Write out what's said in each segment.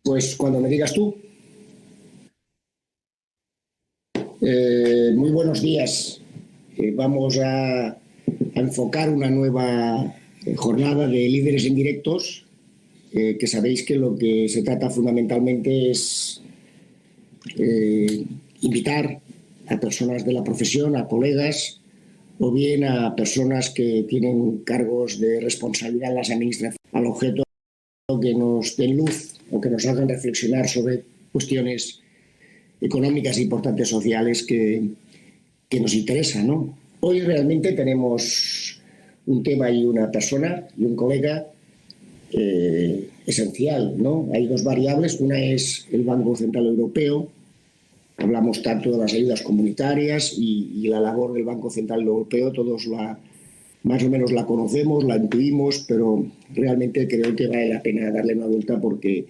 Pues cuando me digas tú. Muy buenos días. Vamos a enfocar una nueva jornada de líderes indirectos, que sabéis que lo que se trata fundamentalmente es invitar a personas de la profesión, a colegas, o bien a personas que tienen cargos de responsabilidad en las administraciones, al objeto que nos den luz o que nos hagan reflexionar sobre cuestiones económicas e importantes sociales que nos interesan, ¿no? Hoy realmente tenemos un tema y una persona y un colega esencial, ¿no? Hay dos variables. Una es el Banco Central Europeo. Hablamos tanto de las ayudas comunitarias y la labor del Banco Central Europeo. Todos más o menos la conocemos, la intuimos, pero realmente creo que vale la pena darle una vuelta porque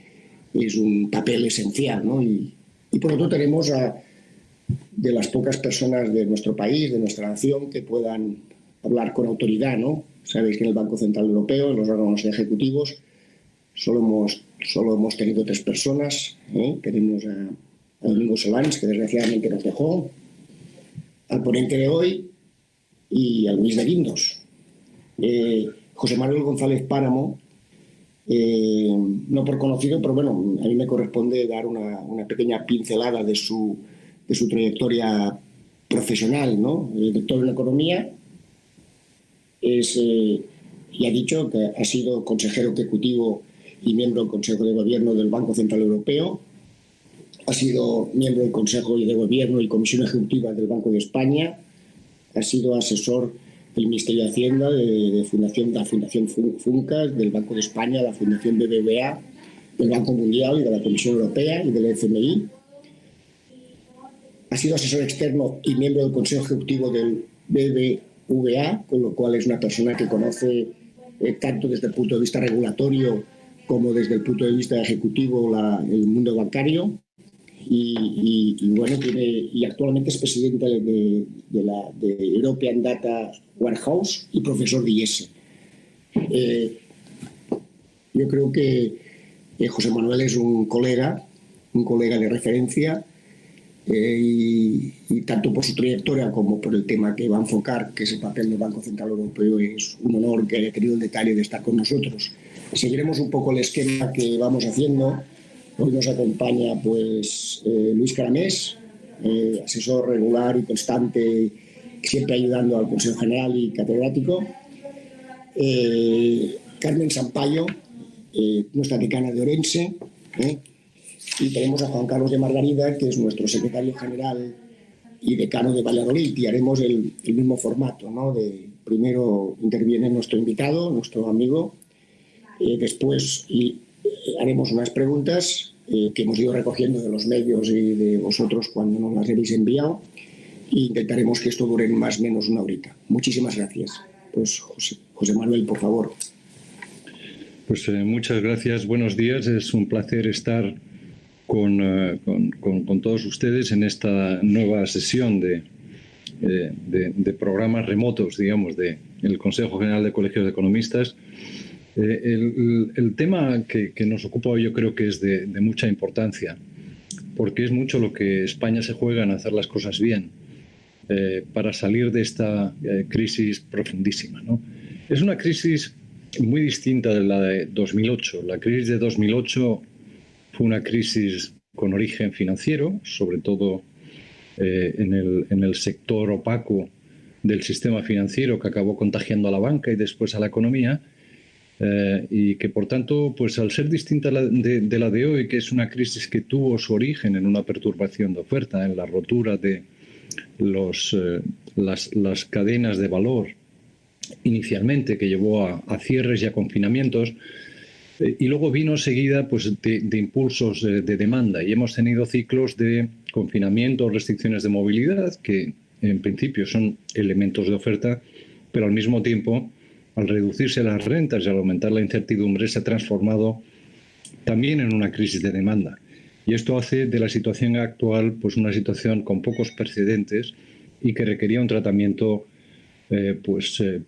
es un papel esencial, ¿no? Y por otro tenemos de las pocas personas de nuestro país, de nuestra nación, que puedan hablar con autoridad, ¿no? Sabéis que en el Banco Central Europeo, en los órganos ejecutivos, solo hemos tenido 3 personas. Tenemos a Domingo Solans, que desgraciadamente nos dejó, al ponente de hoy y a Luis de Guindos. José Manuel González Páramo, no por conocido, pero bueno, a mí me corresponde dar una pequeña pincelada de su trayectoria profesional, ¿no? Doctor en Economía, y ha dicho que ha sido consejero ejecutivo y miembro del Consejo de Gobierno del Banco Central Europeo, ha sido miembro del Consejo de Gobierno y Comisión Ejecutiva del Banco de España, ha sido asesor del Ministerio de Hacienda, de la Fundación FUNCAS, del Banco de España, la Fundación BBVA, del Banco Mundial y de la Comisión Europea y del FMI. Ha sido asesor externo y miembro del Consejo Ejecutivo del BBVA, con lo cual es una persona que conoce tanto desde el punto de vista regulatorio como desde el punto de vista ejecutivo el mundo bancario. Y bueno, y actualmente es presidente de European Data Warehouse y profesor de IES. Yo creo que José Manuel es un colega de referencia, y tanto por su trayectoria como por el tema que va a enfocar, que es el papel del Banco Central Europeo, es un honor que haya tenido el detalle de estar con nosotros. Seguiremos un poco el esquema que vamos haciendo. Hoy nos acompaña pues Luis Caramés, asesor regular y constante, siempre ayudando al Consejo General y catedrático. Carmen Sampaio, nuestra decana de Orense. Y tenemos a Juan Carlos de Margarida, que es nuestro secretario general y decano de Valladolid, y haremos el mismo formato, ¿no? Primero interviene nuestro invitado, nuestro amigo, después haremos unas preguntas que hemos ido recogiendo de los medios y de vosotros cuando nos las habéis enviado, e intentaremos que esto dure más o menos una horita. Muchísimas gracias. Pues José Manuel, por favor. Pues muchas gracias, buenos días. Es un placer estar con todos ustedes en esta nueva sesión de programas remotos, digamos, del Consejo General de Colegios de Economistas. El tema que nos ocupa hoy yo creo que es de mucha importancia, porque es mucho lo que España se juega en hacer las cosas bien para salir de esta crisis profundísima, ¿no? Es una crisis muy distinta de la de 2008. La crisis de 2008 fue una crisis con origen financiero, sobre todo en el sector opaco del sistema financiero, que acabó contagiando a la banca y después a la economía, y que por tanto, pues al ser distinta de la de hoy, que es una crisis que tuvo su origen en una perturbación de oferta, en la rotura de las cadenas de valor inicialmente, que llevó a cierres y a confinamientos, y luego vino seguida pues, de impulsos de demanda, y hemos tenido ciclos de confinamiento o restricciones de movilidad que en principio son elementos de oferta, pero al mismo tiempo, al reducirse las rentas y al aumentar la incertidumbre, se ha transformado también en una crisis de demanda. Y esto hace de la situación actual pues, una situación con pocos precedentes y que requería un tratamiento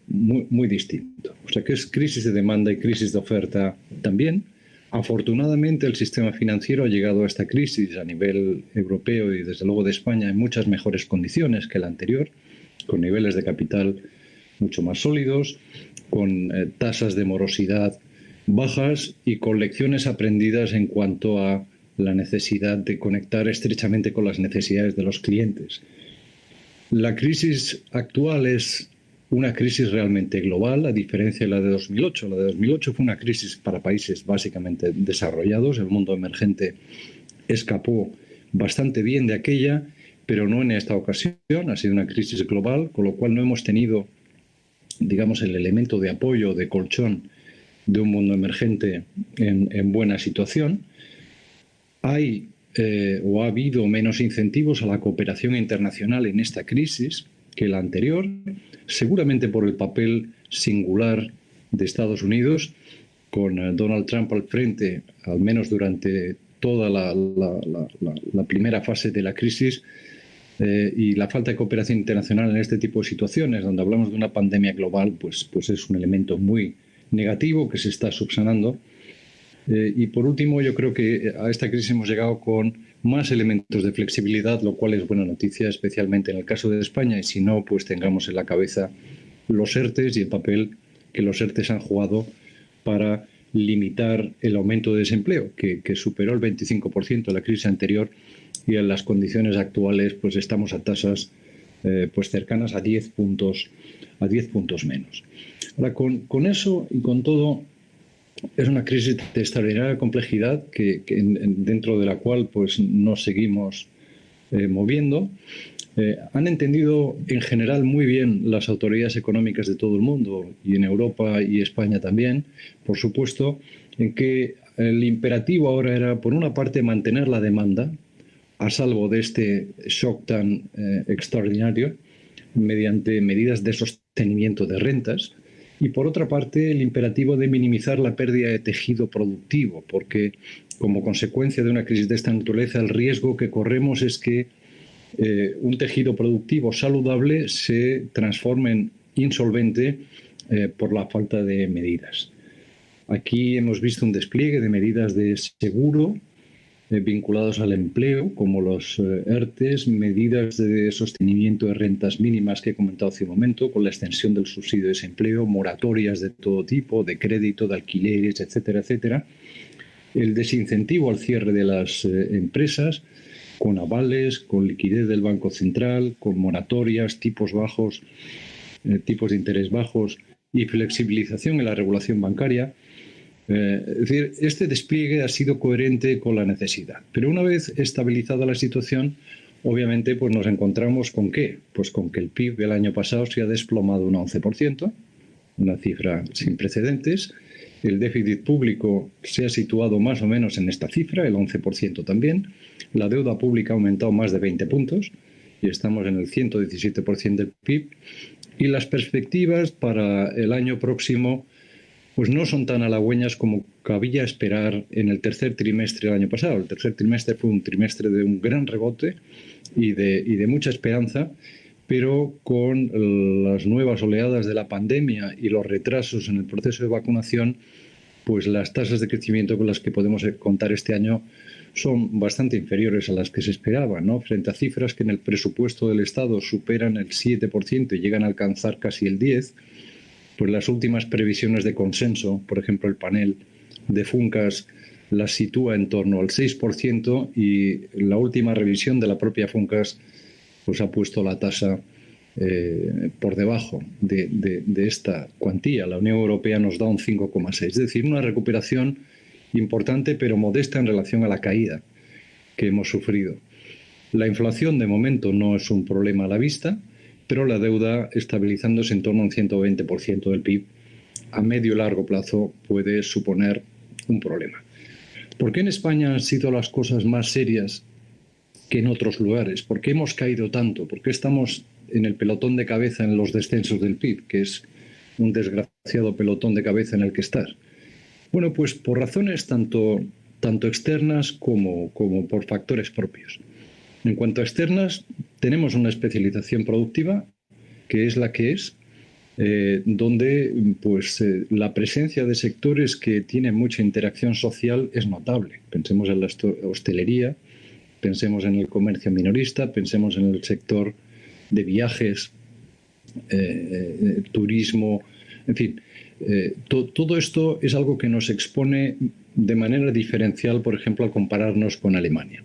muy distinto. O sea que es crisis de demanda y crisis de oferta también. Afortunadamente el sistema financiero ha llegado a esta crisis a nivel europeo y desde luego de España en muchas mejores condiciones que la anterior, con niveles de capital mucho más sólidos, con tasas de morosidad bajas y con lecciones aprendidas en cuanto a la necesidad de conectar estrechamente con las necesidades de los clientes. La crisis actual es una crisis realmente global, a diferencia de la de 2008. La de 2008 fue una crisis para países básicamente desarrollados. El mundo emergente escapó bastante bien de aquella, pero no en esta ocasión. Ha sido una crisis global, con lo cual no hemos tenido, digamos, el elemento de apoyo, de colchón de un mundo emergente en buena situación. Hay o ha habido menos incentivos a la cooperación internacional en esta crisis que la anterior, seguramente por el papel singular de Estados Unidos, con Donald Trump al frente, al menos durante toda la primera fase de la crisis, y la falta de cooperación internacional en este tipo de situaciones, donde hablamos de una pandemia global, pues es un elemento muy negativo que se está subsanando. Y por último, yo creo que a esta crisis hemos llegado con más elementos de flexibilidad, lo cual es buena noticia, especialmente en el caso de España, y si no, pues tengamos en la cabeza los ERTEs y el papel que los ERTEs han jugado para limitar el aumento de desempleo, que superó el 25% de la crisis anterior, y en las condiciones actuales pues estamos a tasas pues cercanas a 10 puntos menos. Ahora, con eso y con todo, es una crisis de extraordinaria complejidad dentro de la cual pues nos seguimos moviendo. Han entendido en general muy bien las autoridades económicas de todo el mundo, y en Europa y España también, por supuesto, en que el imperativo ahora era, por una parte, mantener la demanda a salvo de este shock tan extraordinario mediante medidas de sostenimiento de rentas, y por otra parte el imperativo de minimizar la pérdida de tejido productivo, porque como consecuencia de una crisis de esta naturaleza el riesgo que corremos es que un tejido productivo saludable se transforme en insolvente por la falta de medidas. Aquí hemos visto un despliegue de medidas de seguro vinculados al empleo, como los ERTEs, medidas de sostenimiento de rentas mínimas que he comentado hace un momento, con la extensión del subsidio de desempleo, moratorias de todo tipo, de crédito, de alquileres, etcétera, etcétera. El desincentivo al cierre de las empresas, con avales, con liquidez del Banco Central, con moratorias, tipos bajos, tipos de interés bajos y flexibilización en la regulación bancaria. Es decir, este despliegue ha sido coherente con la necesidad. Pero una vez estabilizada la situación, obviamente pues nos encontramos con ¿qué? Pues con que el PIB del año pasado se ha desplomado un 11%, una cifra sin precedentes. El déficit público se ha situado más o menos en esta cifra, el 11% también. La deuda pública ha aumentado más de 20 puntos y estamos en el 117% del PIB. Y las perspectivas para el año próximo pues no son tan halagüeñas como cabía esperar en el tercer trimestre del año pasado. El tercer trimestre fue un trimestre de un gran rebote y de mucha esperanza, pero con las nuevas oleadas de la pandemia y los retrasos en el proceso de vacunación, pues las tasas de crecimiento con las que podemos contar este año son bastante inferiores a las que se esperaban, ¿no? Frente a cifras que en el presupuesto del Estado superan el 7% y llegan a alcanzar casi el 10%, pues las últimas previsiones de consenso, por ejemplo el panel de Funcas, las sitúa en torno al 6%, y la última revisión de la propia Funcas pues ha puesto la tasa por debajo de esta cuantía. La Unión Europea nos da un 5,6%, es decir, una recuperación importante pero modesta en relación a la caída que hemos sufrido. La inflación de momento no es un problema a la vista, pero la deuda estabilizándose en torno a un 120% del PIB a medio y largo plazo puede suponer un problema. ¿Por qué en España han sido las cosas más serias que en otros lugares? ¿Por qué hemos caído tanto? ¿Por qué estamos en el pelotón de cabeza en los descensos del PIB, que es un desgraciado pelotón de cabeza en el que estar? Bueno, pues por razones tanto externas como por factores propios. En cuanto a externas, tenemos una especialización productiva que es la que es. donde pues, la presencia de sectores que tienen mucha interacción social es notable. Pensemos en la hostelería, pensemos en el comercio minorista, pensemos en el sector de viajes, turismo, en fin. Todo esto es algo que nos expone de manera diferencial, por ejemplo, al compararnos con Alemania.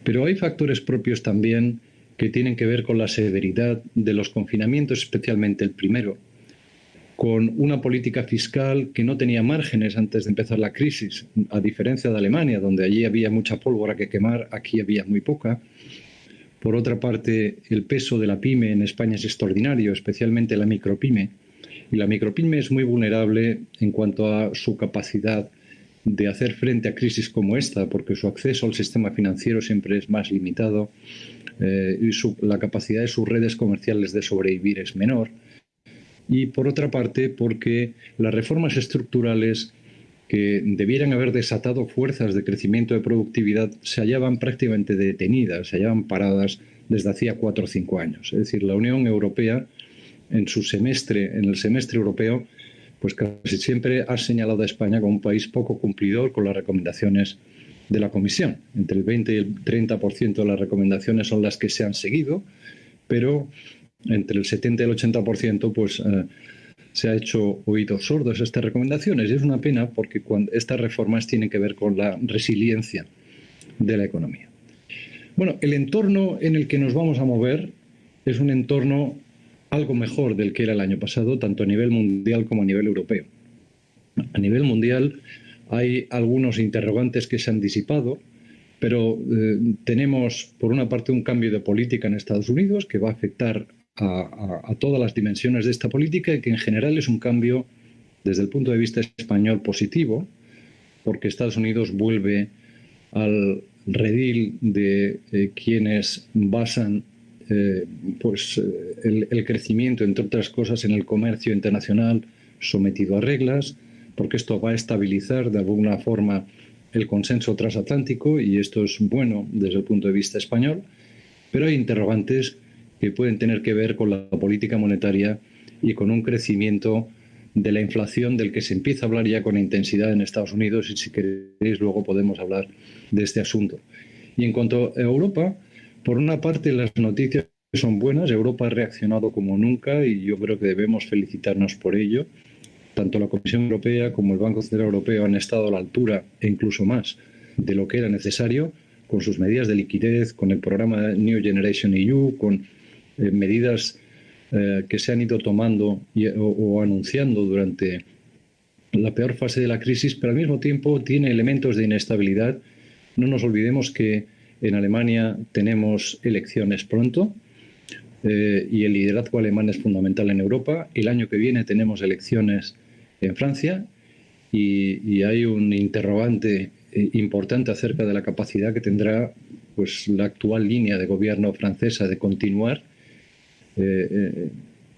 Pero hay factores propios también que tienen que ver con la severidad de los confinamientos, especialmente el primero, con una política fiscal que no tenía márgenes antes de empezar la crisis, a diferencia de Alemania, donde allí había mucha pólvora que quemar, aquí había muy poca. Por otra parte, el peso de la pyme en España es extraordinario, especialmente la micropyme. Y la micropyme es muy vulnerable en cuanto a su capacidad de hacer frente a crisis como esta, porque su acceso al sistema financiero siempre es más limitado y la capacidad de sus redes comerciales de sobrevivir es menor. Y por otra parte, porque las reformas estructurales que debieran haber desatado fuerzas de crecimiento de productividad se hallaban prácticamente detenidas, se hallaban paradas desde hacía 4 o 5 años. Es decir, la Unión Europea, en el semestre europeo, pues casi siempre ha señalado a España como un país poco cumplidor con las recomendaciones de la Comisión. Entre el 20 y el 30% de las recomendaciones son las que se han seguido, pero entre el 70 y el 80% pues se ha hecho oídos sordos a estas recomendaciones. Y es una pena porque estas reformas tienen que ver con la resiliencia de la economía. Bueno, el entorno en el que nos vamos a mover es un entorno algo mejor del que era el año pasado, tanto a nivel mundial como a nivel europeo. A nivel mundial hay algunos interrogantes que se han disipado, pero tenemos, por una parte, un cambio de política en Estados Unidos que va a afectar a todas las dimensiones de esta política y que en general es un cambio desde el punto de vista español positivo, porque Estados Unidos vuelve al redil de quienes basan el crecimiento, entre otras cosas, en el comercio internacional sometido a reglas, porque esto va a estabilizar de alguna forma el consenso transatlántico y esto es bueno desde el punto de vista español, pero hay interrogantes que pueden tener que ver con la política monetaria y con un crecimiento de la inflación del que se empieza a hablar ya con intensidad en Estados Unidos y si queréis luego podemos hablar de este asunto. Y en cuanto a Europa, por una parte las noticias son buenas, Europa ha reaccionado como nunca y yo creo que debemos felicitarnos por ello. Tanto la Comisión Europea como el Banco Central Europeo han estado a la altura e incluso más de lo que era necesario con sus medidas de liquidez, con el programa New Generation EU, con medidas que se han ido tomando o anunciando durante la peor fase de la crisis, pero al mismo tiempo tiene elementos de inestabilidad. No nos olvidemos que en Alemania tenemos elecciones pronto y el liderazgo alemán es fundamental en Europa. El año que viene tenemos elecciones en Francia y hay un interrogante importante acerca de la capacidad que tendrá pues, la actual línea de gobierno francesa de continuar.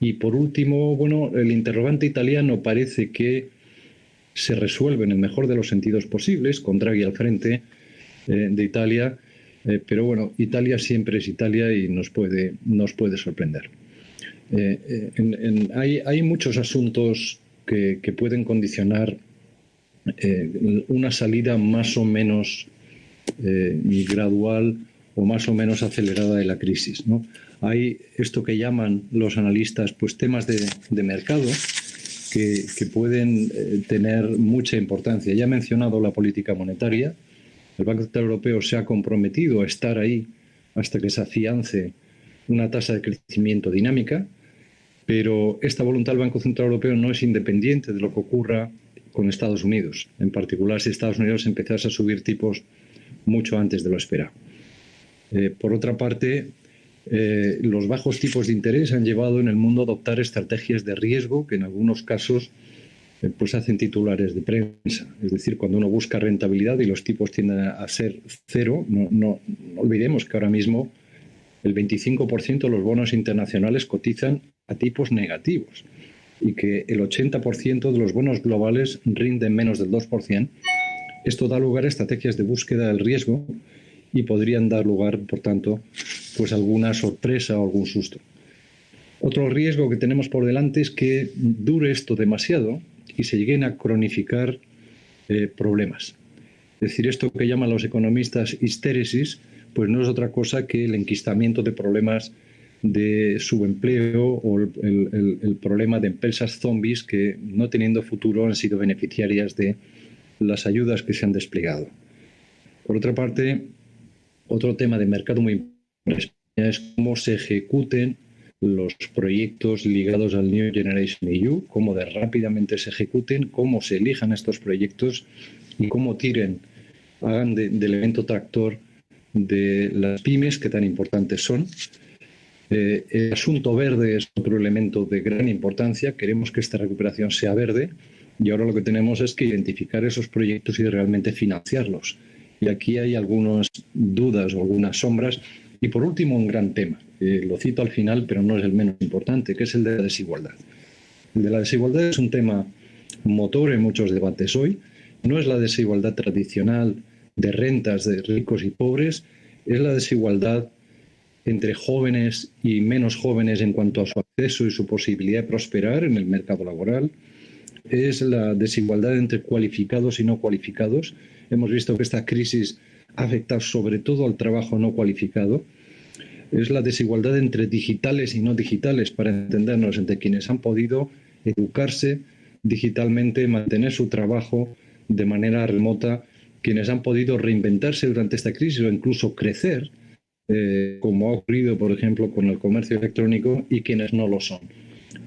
Y por último, bueno, el interrogante italiano parece que se resuelve en el mejor de los sentidos posibles, con Draghi al frente de Italia, pero bueno, Italia siempre es Italia y nos puede sorprender. Hay muchos asuntos que pueden condicionar una salida más o menos gradual o más o menos acelerada de la crisis, ¿no? Hay esto que llaman los analistas pues temas de mercado que pueden tener mucha importancia. Ya he mencionado la política monetaria. El Banco Central Europeo se ha comprometido a estar ahí hasta que se afiance una tasa de crecimiento dinámica, pero esta voluntad del Banco Central Europeo no es independiente de lo que ocurra con Estados Unidos, en particular si Estados Unidos empezase a subir tipos mucho antes de lo esperado. Por otra parte, los bajos tipos de interés han llevado en el mundo a adoptar estrategias de riesgo que en algunos casos pues hacen titulares de prensa. Es decir, cuando uno busca rentabilidad y los tipos tienden a ser cero, no olvidemos que ahora mismo el 25% de los bonos internacionales cotizan a tipos negativos y que el 80% de los bonos globales rinden menos del 2%. Esto da lugar a estrategias de búsqueda del riesgo y podrían dar lugar, por tanto, pues alguna sorpresa o algún susto. Otro riesgo que tenemos por delante es que dure esto demasiado y se lleguen a cronificar problemas. Es decir, esto que llaman los economistas histéresis, pues no es otra cosa que el enquistamiento de problemas de subempleo o el problema de empresas zombies que, no teniendo futuro, han sido beneficiarias de las ayudas que se han desplegado. Por otra parte, otro tema de mercado muy importante es cómo se ejecuten los proyectos ligados al New Generation EU, cómo rápidamente se ejecuten, cómo se elijan estos proyectos y cómo hagan de elemento tractor de las pymes que tan importantes son. El asunto verde es otro elemento de gran importancia. Queremos que esta recuperación sea verde y ahora lo que tenemos es que identificar esos proyectos y realmente financiarlos. Y aquí hay algunas dudas o algunas sombras. Y por último, un gran tema, lo cito al final, pero no es el menos importante, que es el de la desigualdad. El de la desigualdad es un tema motor en muchos debates hoy. No es la desigualdad tradicional de rentas de ricos y pobres, es la desigualdad entre jóvenes y menos jóvenes en cuanto a su acceso y su posibilidad de prosperar en el mercado laboral. Es la desigualdad entre cualificados y no cualificados. Hemos visto que esta crisis ha afectado sobre todo al trabajo no cualificado. Es la desigualdad entre digitales y no digitales, para entendernos, entre quienes han podido educarse digitalmente, mantener su trabajo de manera remota, quienes han podido reinventarse durante esta crisis o incluso crecer, como ha ocurrido, por ejemplo, con el comercio electrónico, y quienes no lo son.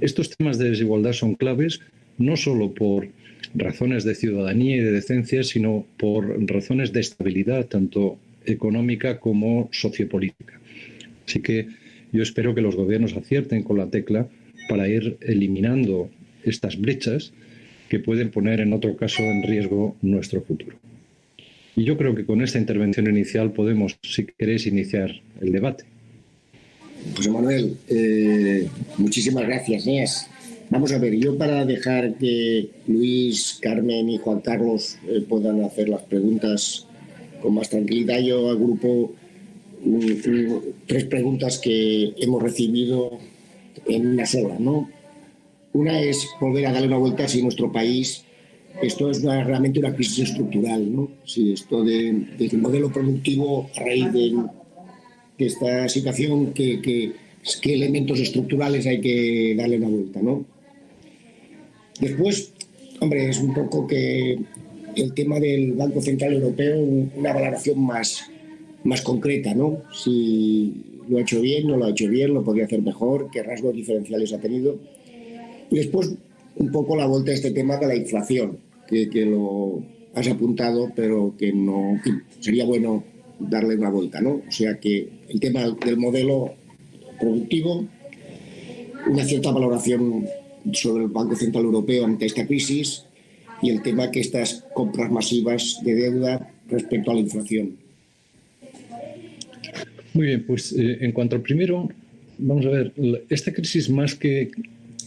Estos temas de desigualdad son claves no solo por razones de ciudadanía y de decencia, sino por razones de estabilidad, tanto económica como sociopolítica. Así que yo espero que los gobiernos acierten con la tecla para ir eliminando estas brechas que pueden poner en otro caso en riesgo nuestro futuro. Y yo creo que con esta intervención inicial podemos, si queréis, iniciar el debate. José Manuel, muchísimas gracias, Inés. Vamos a ver, yo para dejar que Luis, Carmen y Juan Carlos puedan hacer las preguntas con más tranquilidad, yo agrupo tres preguntas que hemos recibido en una sola, ¿no? Una es volver a darle una vuelta a si nuestro país, esto es realmente una crisis estructural, ¿no? Si esto del modelo productivo a raíz de esta situación, ¿qué elementos estructurales hay que darle una vuelta, ¿no? Después, hombre, es un poco que el tema del Banco Central Europeo, una valoración más concreta, ¿no? Si lo ha hecho bien, no lo ha hecho bien, lo podría hacer mejor, qué rasgos diferenciales ha tenido. Y después, un poco la vuelta a este tema de la inflación, que lo has apuntado, pero que no, que sería bueno darle una vuelta, ¿no? O sea que el tema del modelo productivo, una cierta valoración sobre el Banco Central Europeo ante esta crisis y el tema que estas compras masivas de deuda respecto a la inflación. Muy bien, pues en cuanto al primero, vamos a ver, esta crisis, más que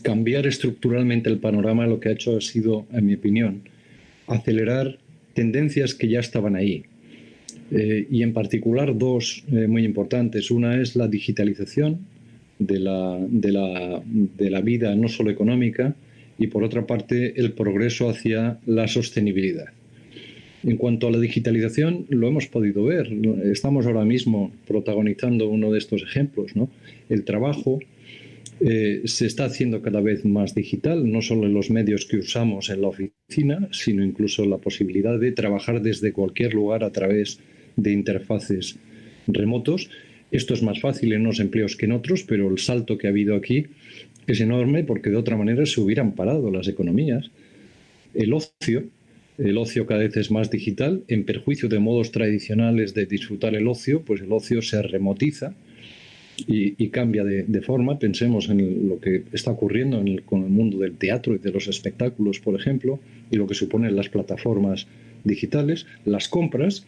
cambiar estructuralmente el panorama, lo que ha hecho ha sido, en mi opinión, acelerar tendencias que ya estaban ahí. Y en particular dos muy importantes. Una es la digitalización de la vida no solo económica, y por otra parte el progreso hacia la sostenibilidad. En cuanto a la digitalización, lo hemos podido ver. Estamos ahora mismo protagonizando uno de estos ejemplos, ¿no? El trabajo se está haciendo cada vez más digital, no solo en los medios que usamos en la oficina, sino incluso la posibilidad de trabajar desde cualquier lugar a través de interfaces remotos. Esto es más fácil en unos empleos que en otros, pero el salto que ha habido aquí es enorme, porque de otra manera se hubieran parado las economías. El ocio cada vez es más digital, en perjuicio de modos tradicionales de disfrutar el ocio, pues el ocio se remotiza y cambia de forma. Pensemos en lo que está ocurriendo con el mundo del teatro y de los espectáculos, por ejemplo, y lo que suponen las plataformas digitales. Las compras,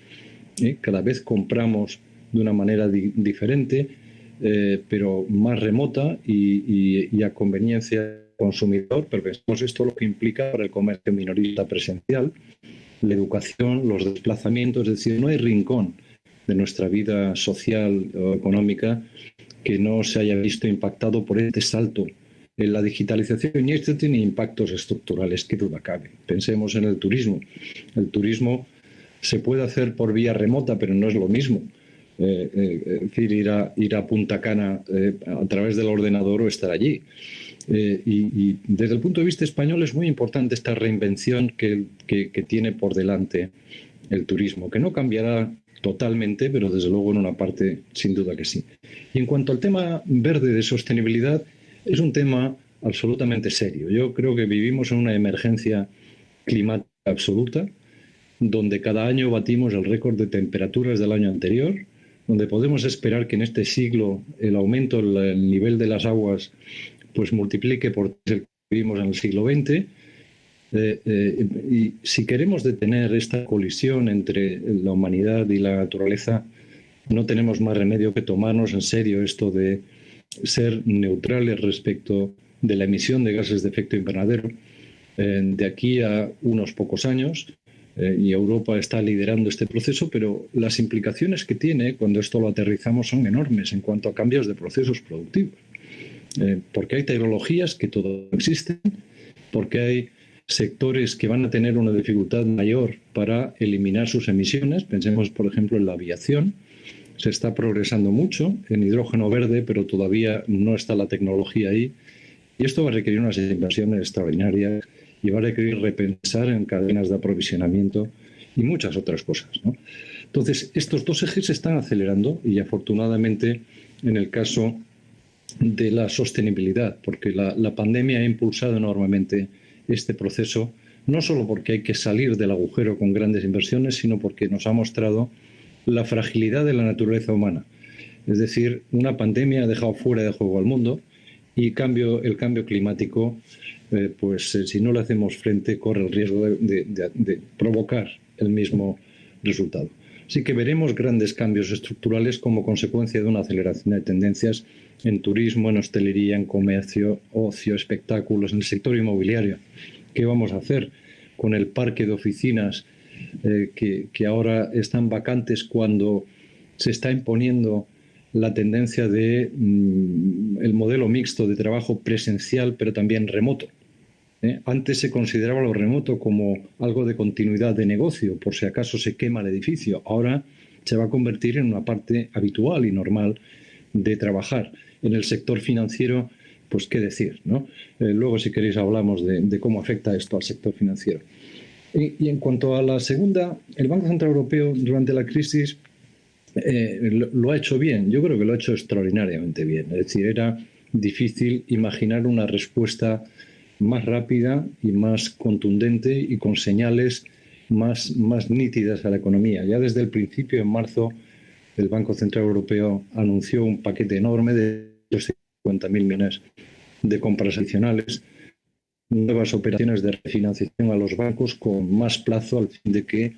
cada vez compramos de una manera diferente, pero más remota y a conveniencia del consumidor, pero pensamos esto lo que implica para el comercio minorista presencial, la educación, los desplazamientos. Es decir, no hay rincón de nuestra vida social o económica que no se haya visto impactado por este salto en la digitalización, y esto tiene impactos estructurales, qué duda cabe. Pensemos en el turismo. El turismo se puede hacer por vía remota, pero no es lo mismo. Es decir, ir a Punta Cana a través del ordenador o estar allí. Y desde el punto de vista español es muy importante esta reinvención que tiene por delante el turismo, que no cambiará totalmente, pero desde luego en una parte sin duda que sí. Y en cuanto al tema verde de sostenibilidad, es un tema absolutamente serio. Yo creo que vivimos en una emergencia climática absoluta, donde cada año batimos el récord de temperaturas del año anterior, donde podemos esperar que en este siglo el aumento del nivel de las aguas pues multiplique por el que vivimos en el siglo XX. Y si queremos detener esta colisión entre la humanidad y la naturaleza, no tenemos más remedio que tomarnos en serio esto de ser neutrales respecto de la emisión de gases de efecto invernadero de aquí a unos pocos años. Y Europa está liderando este proceso, pero las implicaciones que tiene cuando esto lo aterrizamos son enormes en cuanto a cambios de procesos productivos. Porque hay tecnologías que todavía existen, porque hay sectores que van a tener una dificultad mayor para eliminar sus emisiones. Pensemos, por ejemplo, en la aviación. Se está progresando mucho en hidrógeno verde, pero todavía no está la tecnología ahí. Y esto va a requerir unas inversiones extraordinarias y va a requerir repensar en cadenas de aprovisionamiento y muchas otras cosas, ¿no? Entonces, estos dos ejes se están acelerando y afortunadamente en el caso de la sostenibilidad, porque la pandemia ha impulsado enormemente este proceso, no solo porque hay que salir del agujero con grandes inversiones, sino porque nos ha mostrado la fragilidad de la naturaleza humana. Es decir, una pandemia ha dejado fuera de juego al mundo y el cambio climático, si no le hacemos frente, corre el riesgo de provocar el mismo resultado. Así que veremos grandes cambios estructurales como consecuencia de una aceleración de tendencias en turismo, en hostelería, en comercio, ocio, espectáculos, en el sector inmobiliario. ¿Qué vamos a hacer con el parque de oficinas que ahora están vacantes cuando se está imponiendo la tendencia de el modelo mixto de trabajo presencial pero también remoto? Antes se consideraba lo remoto como algo de continuidad de negocio, por si acaso se quema el edificio. Ahora se va a convertir en una parte habitual y normal de trabajar. En el sector financiero, pues qué decir, ¿no? Luego, si queréis, hablamos de cómo afecta esto al sector financiero. Y en cuanto a la segunda, el Banco Central Europeo durante la crisis lo ha hecho bien. Yo creo que lo ha hecho extraordinariamente bien. Es decir, era difícil imaginar una respuesta más rápida y más contundente y con señales más nítidas a la economía. Ya desde el principio, en marzo, el Banco Central Europeo anunció un paquete enorme de 50.000 millones de compras adicionales, nuevas operaciones de refinanciación a los bancos con más plazo al fin de que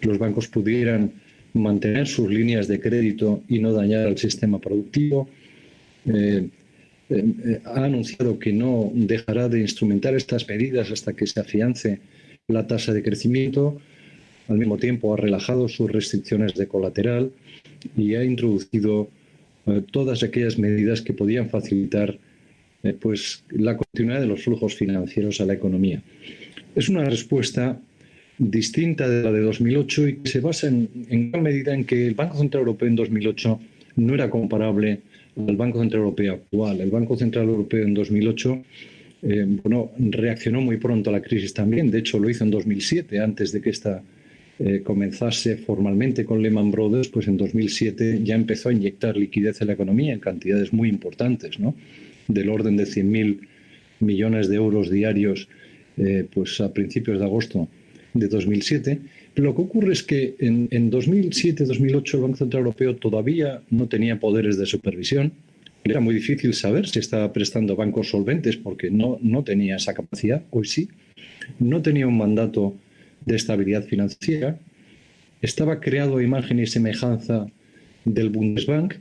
los bancos pudieran mantener sus líneas de crédito y no dañar al sistema productivo. Ha anunciado que no dejará de instrumentar estas medidas hasta que se afiance la tasa de crecimiento. Al mismo tiempo ha relajado sus restricciones de colateral y ha introducido todas aquellas medidas que podían facilitar la continuidad de los flujos financieros a la economía. Es una respuesta distinta de la de 2008 y que se basa en gran medida en que el Banco Central Europeo en 2008 no era comparable al Banco Central Europeo actual. El Banco Central Europeo en 2008 reaccionó muy pronto a la crisis también. De hecho, lo hizo en 2007, antes de que esta comenzase formalmente con Lehman Brothers. Pues en 2007 ya empezó a inyectar liquidez en la economía en cantidades muy importantes, ¿no? Del orden de 100.000 millones de euros diarios a principios de agosto de 2007. Pero lo que ocurre es que en 2007-2008 el Banco Central Europeo todavía no tenía poderes de supervisión. Era muy difícil saber si estaba prestando bancos solventes porque no tenía esa capacidad. Hoy sí. No tenía un mandato de estabilidad financiera. Estaba creado a imagen y semejanza del Bundesbank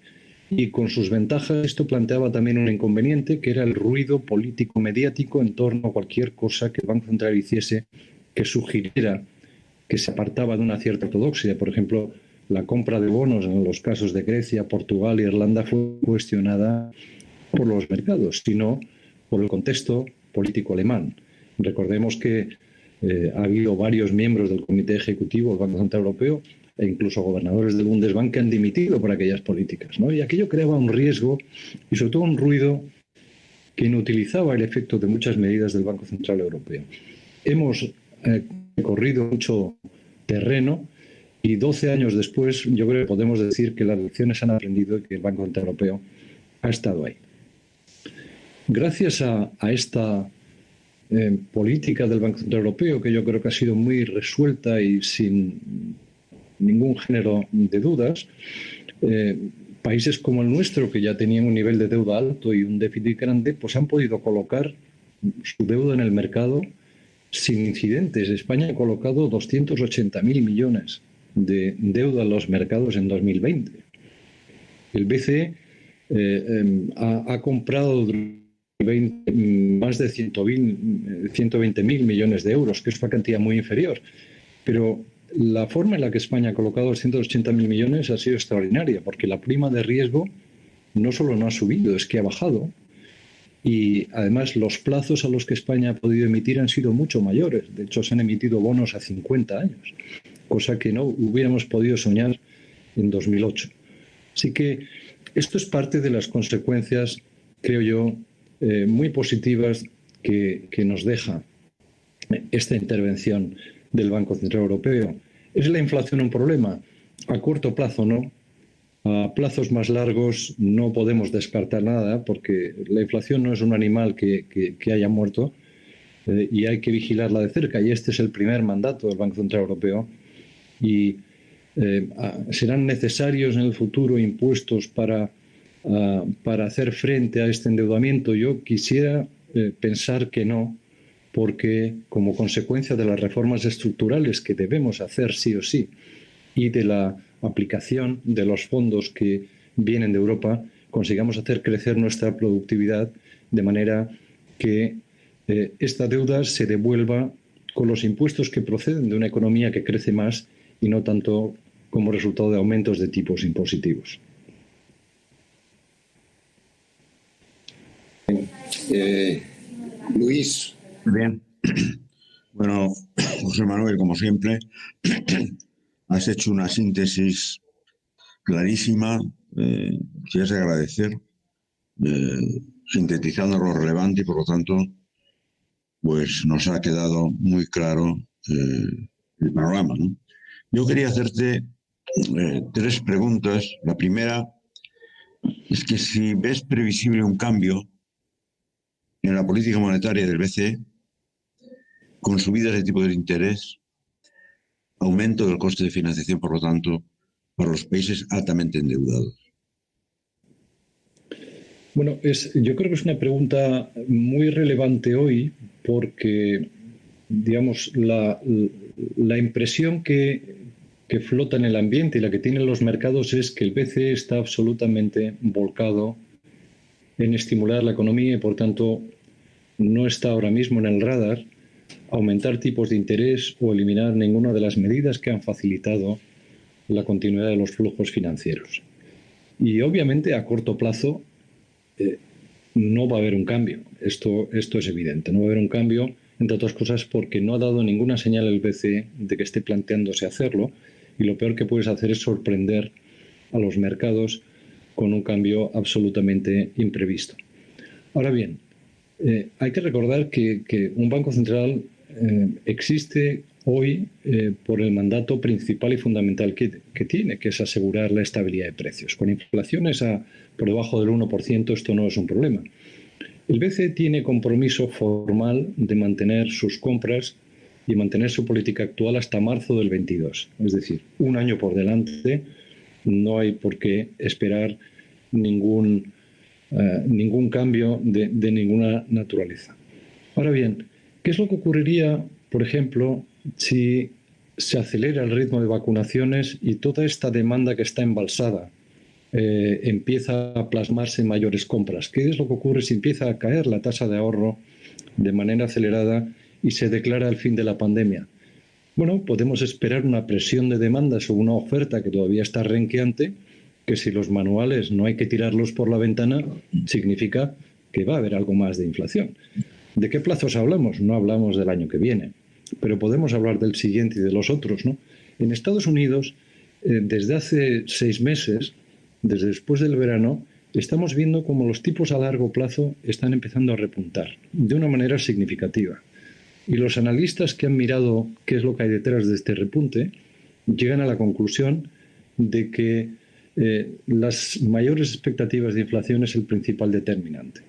y con sus ventajas esto planteaba también un inconveniente, que era el ruido político mediático en torno a cualquier cosa que el Banco Central hiciese que sugiriera que se apartaba de una cierta ortodoxia. Por ejemplo, la compra de bonos en los casos de Grecia, Portugal e Irlanda fue cuestionada por los mercados, sino por el contexto político alemán. Recordemos que ha habido varios miembros del Comité Ejecutivo del Banco Central Europeo e incluso gobernadores del Bundesbank que han dimitido por aquellas políticas, ¿no? Y aquello creaba un riesgo y sobre todo un ruido que inutilizaba el efecto de muchas medidas del Banco Central Europeo. Hemos recorrido mucho terreno y 12 años después yo creo que podemos decir que las lecciones han aprendido y que el Banco Central Europeo ha estado ahí. Gracias a esta política del Banco Central Europeo, que yo creo que ha sido muy resuelta y sin ningún género de dudas, países como el nuestro, que ya tenían un nivel de deuda alto y un déficit grande, pues han podido colocar su deuda en el mercado sin incidentes. España ha colocado 280.000 millones de deuda en los mercados en 2020. El BCE ha comprado más de 120.000 millones de euros, que es una cantidad muy inferior. Pero la forma en la que España ha colocado 180.000 millones ha sido extraordinaria, porque la prima de riesgo no solo no ha subido, es que ha bajado. Y además los plazos a los que España ha podido emitir han sido mucho mayores. De hecho, se han emitido bonos a 50 años, cosa que no hubiéramos podido soñar en 2008. Así que esto es parte de las consecuencias, creo yo, muy positivas que nos deja esta intervención del Banco Central Europeo. ¿Es la inflación un problema? A corto plazo no. A plazos más largos no podemos descartar nada, porque la inflación no es un animal que haya muerto y hay que vigilarla de cerca. Y este es el primer mandato del Banco Central Europeo. Y serán necesarios en el futuro impuestos para hacer frente a este endeudamiento. Yo quisiera pensar que no, porque como consecuencia de las reformas estructurales que debemos hacer sí o sí y de la aplicación de los fondos que vienen de Europa, consigamos hacer crecer nuestra productividad de manera que esta deuda se devuelva con los impuestos que proceden de una economía que crece más y no tanto como resultado de aumentos de tipos impositivos. Luis. Bien. Bueno, José Manuel, como siempre, has hecho una síntesis clarísima, que es de agradecer, sintetizando lo relevante y, por lo tanto, pues nos ha quedado muy claro el panorama, ¿no? Yo quería hacerte 3 preguntas. La primera es que si ves previsible un cambio en la política monetaria del BCE, con subidas de tipo de interés, aumento del coste de financiación, por lo tanto, para los países altamente endeudados. Bueno, yo creo que es una pregunta muy relevante hoy porque, digamos, la impresión que flota en el ambiente y la que tienen los mercados es que el BCE está absolutamente volcado en estimular la economía y, por tanto, no está ahora mismo en el radar aumentar tipos de interés o eliminar ninguna de las medidas que han facilitado la continuidad de los flujos financieros. Y obviamente a corto plazo no va a haber un cambio. Esto es evidente. No va a haber un cambio, entre otras cosas, porque no ha dado ninguna señal el BCE de que esté planteándose hacerlo, y lo peor que puedes hacer es sorprender a los mercados con un cambio absolutamente imprevisto. Ahora bien, hay que recordar que un Banco Central existe hoy por el mandato principal y fundamental que tiene, que es asegurar la estabilidad de precios. Con inflaciones por debajo del 1%, esto no es un problema. El BCE tiene compromiso formal de mantener sus compras y mantener su política actual hasta marzo del 22. Es decir, un año por delante, no hay por qué esperar ningún cambio de ninguna naturaleza. Ahora bien, ¿qué es lo que ocurriría, por ejemplo, si se acelera el ritmo de vacunaciones y toda esta demanda que está embalsada empieza a plasmarse en mayores compras? ¿Qué es lo que ocurre si empieza a caer la tasa de ahorro de manera acelerada y se declara el fin de la pandemia? Bueno, podemos esperar una presión de demanda sobre una oferta que todavía está renqueante, que si los manuales no hay que tirarlos por la ventana, significa que va a haber algo más de inflación. ¿De qué plazos hablamos? No hablamos del año que viene, pero podemos hablar del siguiente y de los otros, ¿no? En Estados Unidos, desde hace 6 meses, desde después del verano, estamos viendo cómo los tipos a largo plazo están empezando a repuntar de una manera significativa. Y los analistas que han mirado qué es lo que hay detrás de este repunte llegan a la conclusión de que las mayores expectativas de inflación es el principal determinante.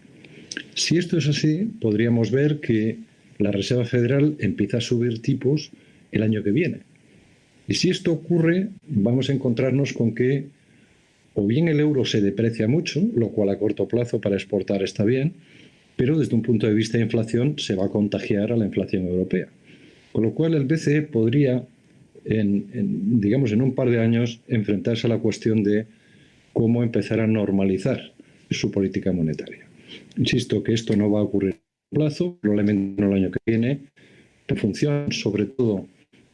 Si esto es así, podríamos ver que la Reserva Federal empieza a subir tipos el año que viene. Y si esto ocurre, vamos a encontrarnos con que o bien el euro se deprecia mucho, lo cual a corto plazo para exportar está bien, pero desde un punto de vista de inflación se va a contagiar a la inflación europea. Con lo cual el BCE podría, digamos, en un par de años, enfrentarse a la cuestión de cómo empezar a normalizar su política monetaria. Insisto que esto no va a ocurrir a corto plazo, probablemente no el año que viene, en función sobre todo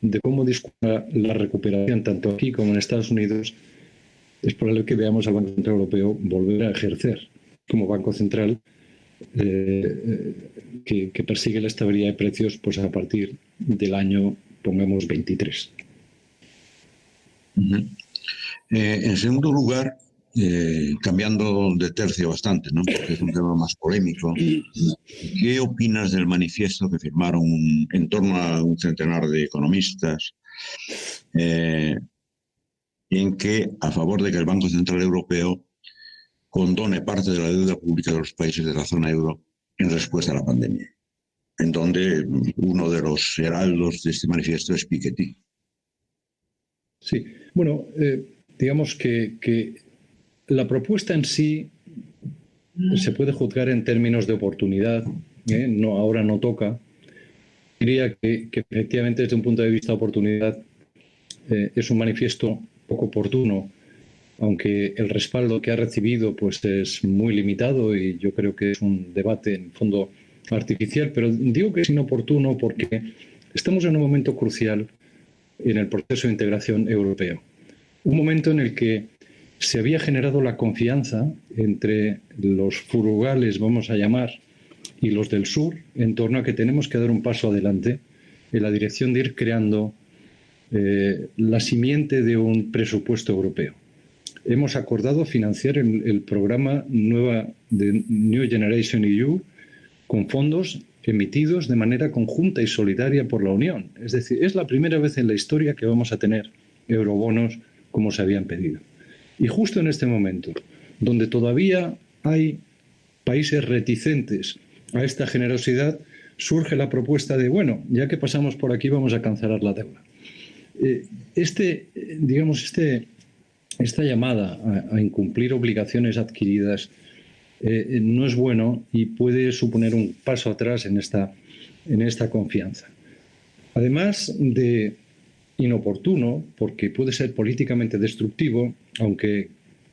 de cómo discurra la recuperación tanto aquí como en Estados Unidos. Es probable que veamos al Banco Central Europeo volver a ejercer como Banco Central que persigue la estabilidad de precios pues a partir del año, pongamos, 23. En segundo lugar, cambiando de tercio bastante, ¿no? Porque es un tema más polémico, ¿qué opinas del manifiesto que firmaron en torno a un centenar de economistas en que a favor de que el Banco Central Europeo condone parte de la deuda pública de los países de la zona euro en respuesta a la pandemia, en donde uno de los heraldos de este manifiesto es Piketty? Sí, bueno, digamos que la propuesta en sí se puede juzgar en términos de oportunidad, no, ahora no toca. Diría que efectivamente desde un punto de vista de oportunidad es un manifiesto poco oportuno, aunque el respaldo que ha recibido pues es muy limitado y yo creo que es un debate en fondo artificial, pero digo que es inoportuno porque estamos en un momento crucial en el proceso de integración europeo. Un momento en el que se había generado la confianza entre los frugales, vamos a llamar, y los del sur, en torno a que tenemos que dar un paso adelante en la dirección de ir creando la simiente de un presupuesto europeo. Hemos acordado financiar el programa de New Generation EU con fondos emitidos de manera conjunta y solidaria por la Unión. Es decir, es la primera vez en la historia que vamos a tener eurobonos como se habían pedido. Y justo en este momento, donde todavía hay países reticentes a esta generosidad, surge la propuesta de, bueno, ya que pasamos por aquí vamos a cancelar la deuda. Esta llamada a incumplir obligaciones adquiridas no es bueno y puede suponer un paso atrás en esta confianza. Además de inoportuno, porque puede ser políticamente destructivo, aunque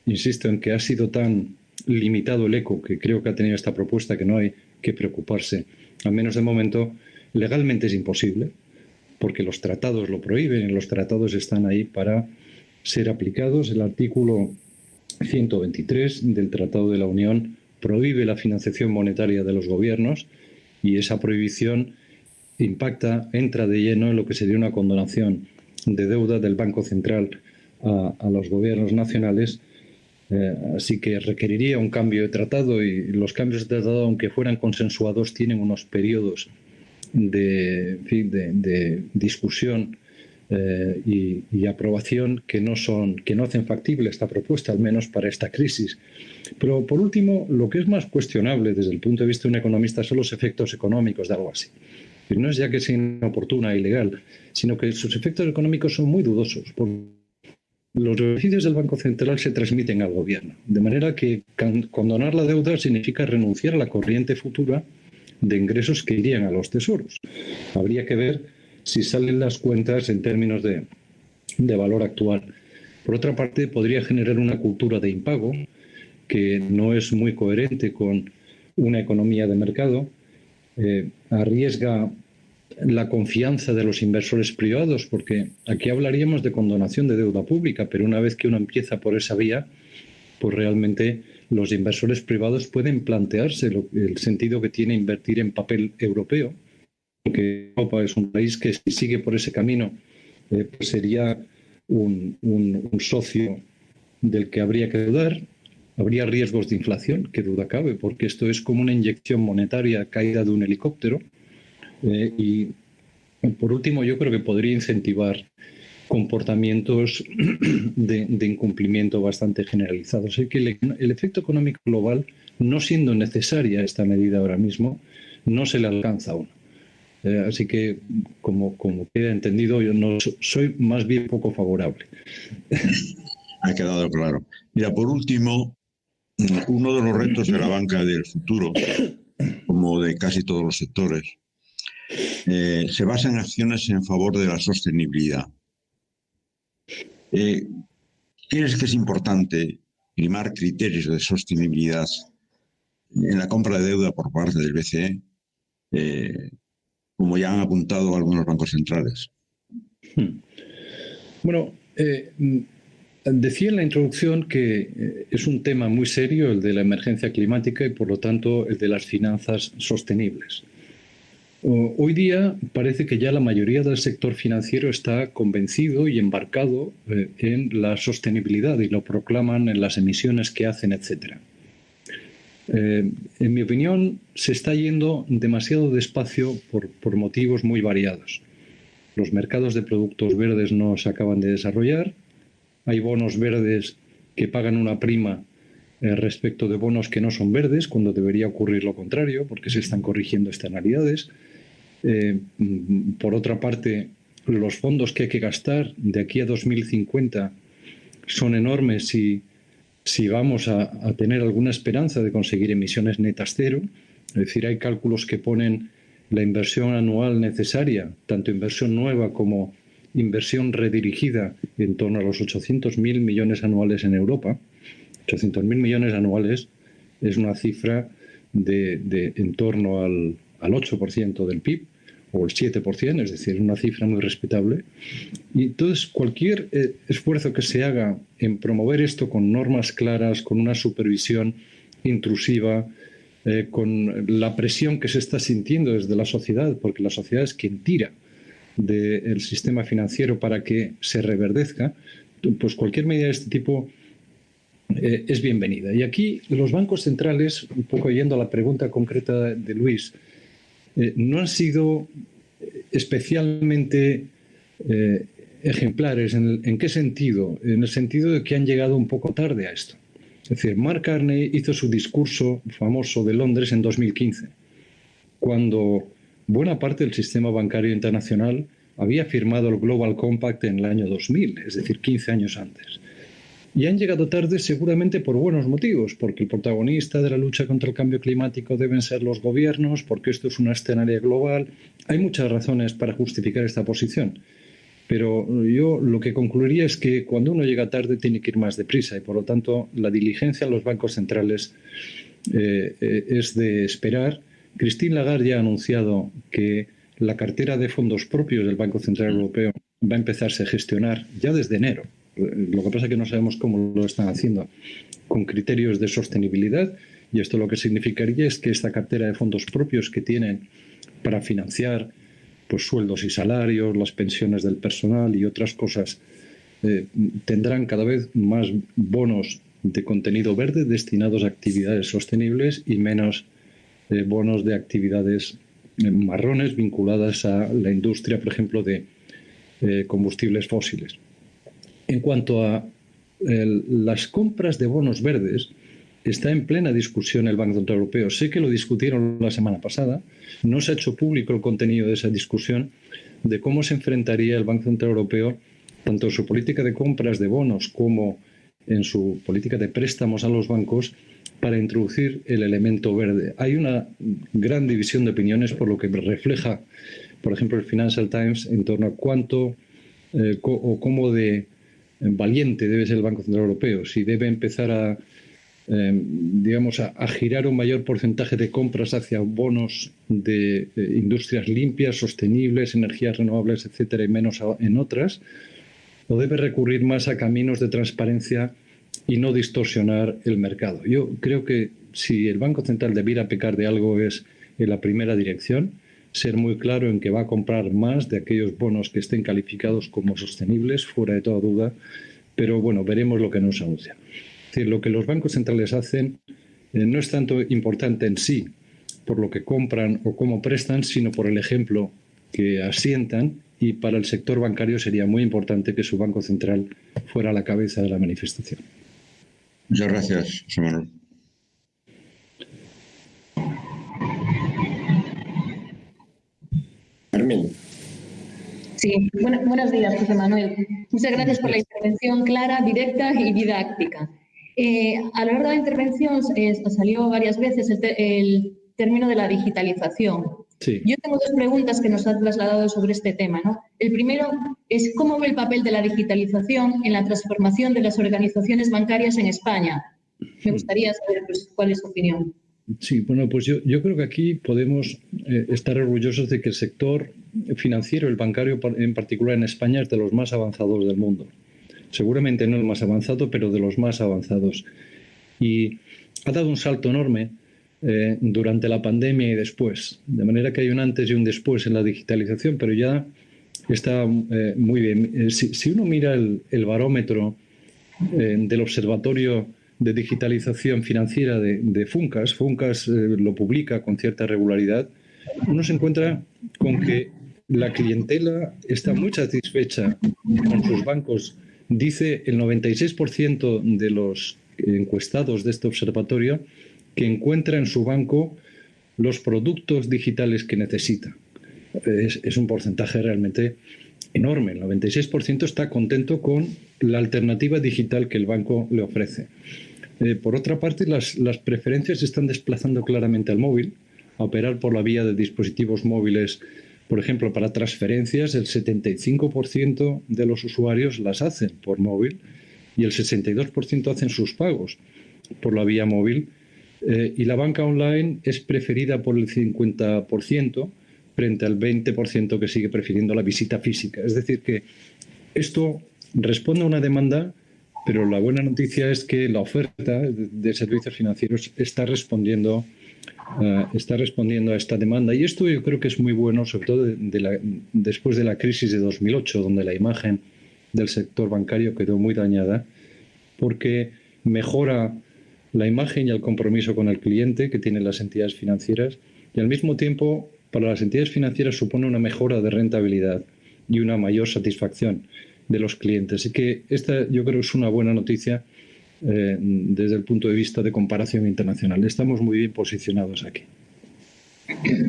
insisto en que ha sido tan limitado el eco que creo que ha tenido esta propuesta que no hay que preocuparse, al menos de momento, legalmente es imposible, porque los tratados lo prohíben y los tratados están ahí para ser aplicados. El artículo 123 del Tratado de la Unión prohíbe la financiación monetaria de los gobiernos y esa prohibición entra de lleno en lo que sería una condonación de deuda del Banco Central a los gobiernos nacionales. Así que requeriría un cambio de tratado y los cambios de tratado, aunque fueran consensuados, tienen unos periodos de discusión y aprobación que no hacen factible esta propuesta, al menos para esta crisis. Pero, por último, lo que es más cuestionable desde el punto de vista de un economista son los efectos económicos de algo así. Y no es ya que sea inoportuna e ilegal, sino que sus efectos económicos son muy dudosos. Los beneficios del Banco Central se transmiten al gobierno, de manera que condonar la deuda significa renunciar a la corriente futura de ingresos que irían a los tesoros. Habría que ver si salen las cuentas en términos de valor actual. Por otra parte, podría generar una cultura de impago que no es muy coherente con una economía de mercado, arriesga la confianza de los inversores privados, porque aquí hablaríamos de condonación de deuda pública, pero una vez que uno empieza por esa vía, pues realmente los inversores privados pueden plantearse el sentido que tiene invertir en papel europeo, porque Europa es un país que si sigue por ese camino pues sería un socio del que habría que dudar. Habría riesgos de inflación, qué duda cabe, porque esto es como una inyección monetaria caída de un helicóptero. Y por último, yo creo que podría incentivar comportamientos de incumplimiento bastante generalizados. Así que el efecto económico global, no siendo necesaria esta medida ahora mismo, no se le alcanza aún. Así que, como queda entendido, yo no soy más bien poco favorable. Ha quedado claro. Mira, por último, uno de los retos de la banca del futuro, como de casi todos los sectores, se basa en acciones en favor de la sostenibilidad. ¿Crees que es importante primar criterios de sostenibilidad en la compra de deuda por parte del BCE, como ya han apuntado algunos bancos centrales? Bueno, decía en la introducción que es un tema muy serio el de la emergencia climática y, por lo tanto, el de las finanzas sostenibles. Hoy día parece que ya la mayoría del sector financiero está convencido y embarcado en la sostenibilidad y lo proclaman en las emisiones que hacen, etc. En mi opinión, se está yendo demasiado despacio por motivos muy variados. Los mercados de productos verdes no se acaban de desarrollar. Hay bonos verdes que pagan una prima respecto de bonos que no son verdes, cuando debería ocurrir lo contrario, porque se están corrigiendo externalidades. Por otra parte, los fondos que hay que gastar de aquí a 2050 son enormes si vamos a tener alguna esperanza de conseguir emisiones netas cero. Es decir, hay cálculos que ponen la inversión anual necesaria, tanto inversión nueva como inversión redirigida, en torno a los 800.000 millones anuales en Europa. 800.000 millones anuales es una cifra de en torno al 8% del PIB, o el 7%, es decir, una cifra muy respetable. Y entonces cualquier esfuerzo que se haga en promover esto con normas claras, con una supervisión intrusiva, con la presión que se está sintiendo desde la sociedad, porque la sociedad es quien tira del sistema financiero para que se reverdezca, pues cualquier medida de este tipo es bienvenida. Y aquí los bancos centrales, un poco yendo a la pregunta concreta de Luis, no han sido especialmente ejemplares. ¿En qué sentido? En el sentido de que han llegado un poco tarde a esto. Es decir, Mark Carney hizo su discurso famoso de Londres en 2015, cuando buena parte del sistema bancario internacional había firmado el Global Compact en el año 2000, es decir, 15 años antes. Y han llegado tarde seguramente por buenos motivos, porque el protagonista de la lucha contra el cambio climático deben ser los gobiernos, porque esto es una externalidad global. Hay muchas razones para justificar esta posición. Pero yo lo que concluiría es que cuando uno llega tarde tiene que ir más deprisa y, por lo tanto, la diligencia en los bancos centrales es de esperar. Christine Lagarde ya ha anunciado que la cartera de fondos propios del Banco Central Europeo va a empezarse a gestionar ya desde enero. Lo que pasa es que no sabemos cómo lo están haciendo, con criterios de sostenibilidad, y esto lo que significaría es que esta cartera de fondos propios que tienen para financiar pues sueldos y salarios, las pensiones del personal y otras cosas, tendrán cada vez más bonos de contenido verde destinados a actividades sostenibles y menos bonos de actividades marrones vinculadas a la industria, por ejemplo, de combustibles fósiles. En cuanto a las compras de bonos verdes, está en plena discusión el Banco Central Europeo. Sé que lo discutieron la semana pasada. No se ha hecho público el contenido de esa discusión de cómo se enfrentaría el Banco Central Europeo tanto en su política de compras de bonos como en su política de préstamos a los bancos para introducir el elemento verde. Hay una gran división de opiniones, por lo que refleja, por ejemplo, el Financial Times en torno a cuánto o cómo de valiente debe ser el Banco Central Europeo. Si debe empezar a digamos, a girar un mayor porcentaje de compras hacia bonos de industrias limpias, sostenibles, energías renovables, etcétera, y menos en otras, o debe recurrir más a caminos de transparencia y no distorsionar el mercado? Yo creo que si el Banco Central debiera pecar de algo es en la primera dirección, ser muy claro en que va a comprar más de aquellos bonos que estén calificados como sostenibles, fuera de toda duda, pero bueno, veremos lo que nos anuncia. Es decir, lo que los bancos centrales hacen no es tanto importante en sí por lo que compran o cómo prestan, sino por el ejemplo que asientan, y para el sector bancario sería muy importante que su Banco Central fuera a la cabeza de la manifestación. Muchas gracias, José Manuel. Carmen. Sí, buenos días, José Manuel. Muchas gracias por la intervención clara, directa y didáctica. A lo largo de la intervención salió varias veces el término de la digitalización. Sí. Yo tengo dos preguntas que nos ha trasladado sobre este tema, ¿no? El primero es ¿cómo ve el papel de la digitalización en la transformación de las organizaciones bancarias en España? Me gustaría saber cuál es su opinión. Sí, bueno, pues yo creo que aquí podemos estar orgullosos de que el sector financiero, el bancario en particular en España, es de los más avanzados del mundo. Seguramente no el más avanzado, pero de los más avanzados. Y ha dado un salto enorme durante la pandemia y después. De manera que hay un antes y un después en la digitalización, pero ya está muy bien. Si uno mira el barómetro del Observatorio de Digitalización Financiera de Funcas, Funcas lo publica con cierta regularidad, uno se encuentra con que la clientela está muy satisfecha con sus bancos. Dice el 96% de los encuestados de este observatorio que encuentra en su banco los productos digitales que necesita. Es un porcentaje realmente enorme. El 96% está contento con la alternativa digital que el banco le ofrece. Por otra parte, las preferencias se están desplazando claramente al móvil, a operar por la vía de dispositivos móviles. Por ejemplo, para transferencias, el 75% de los usuarios las hacen por móvil y el 62% hacen sus pagos por la vía móvil. Y la banca online es preferida por el 50% frente al 20% que sigue prefiriendo la visita física. Es decir, que esto responde a una demanda, pero la buena noticia es que la oferta de servicios financieros está respondiendo a esta demanda. Y esto yo creo que es muy bueno, sobre todo después de la crisis de 2008, donde la imagen del sector bancario quedó muy dañada, porque mejora la imagen y el compromiso con el cliente que tienen las entidades financieras, y al mismo tiempo para las entidades financieras supone una mejora de rentabilidad y una mayor satisfacción de los clientes. Así que esta yo creo es una buena noticia desde el punto de vista de comparación internacional. Estamos muy bien posicionados aquí.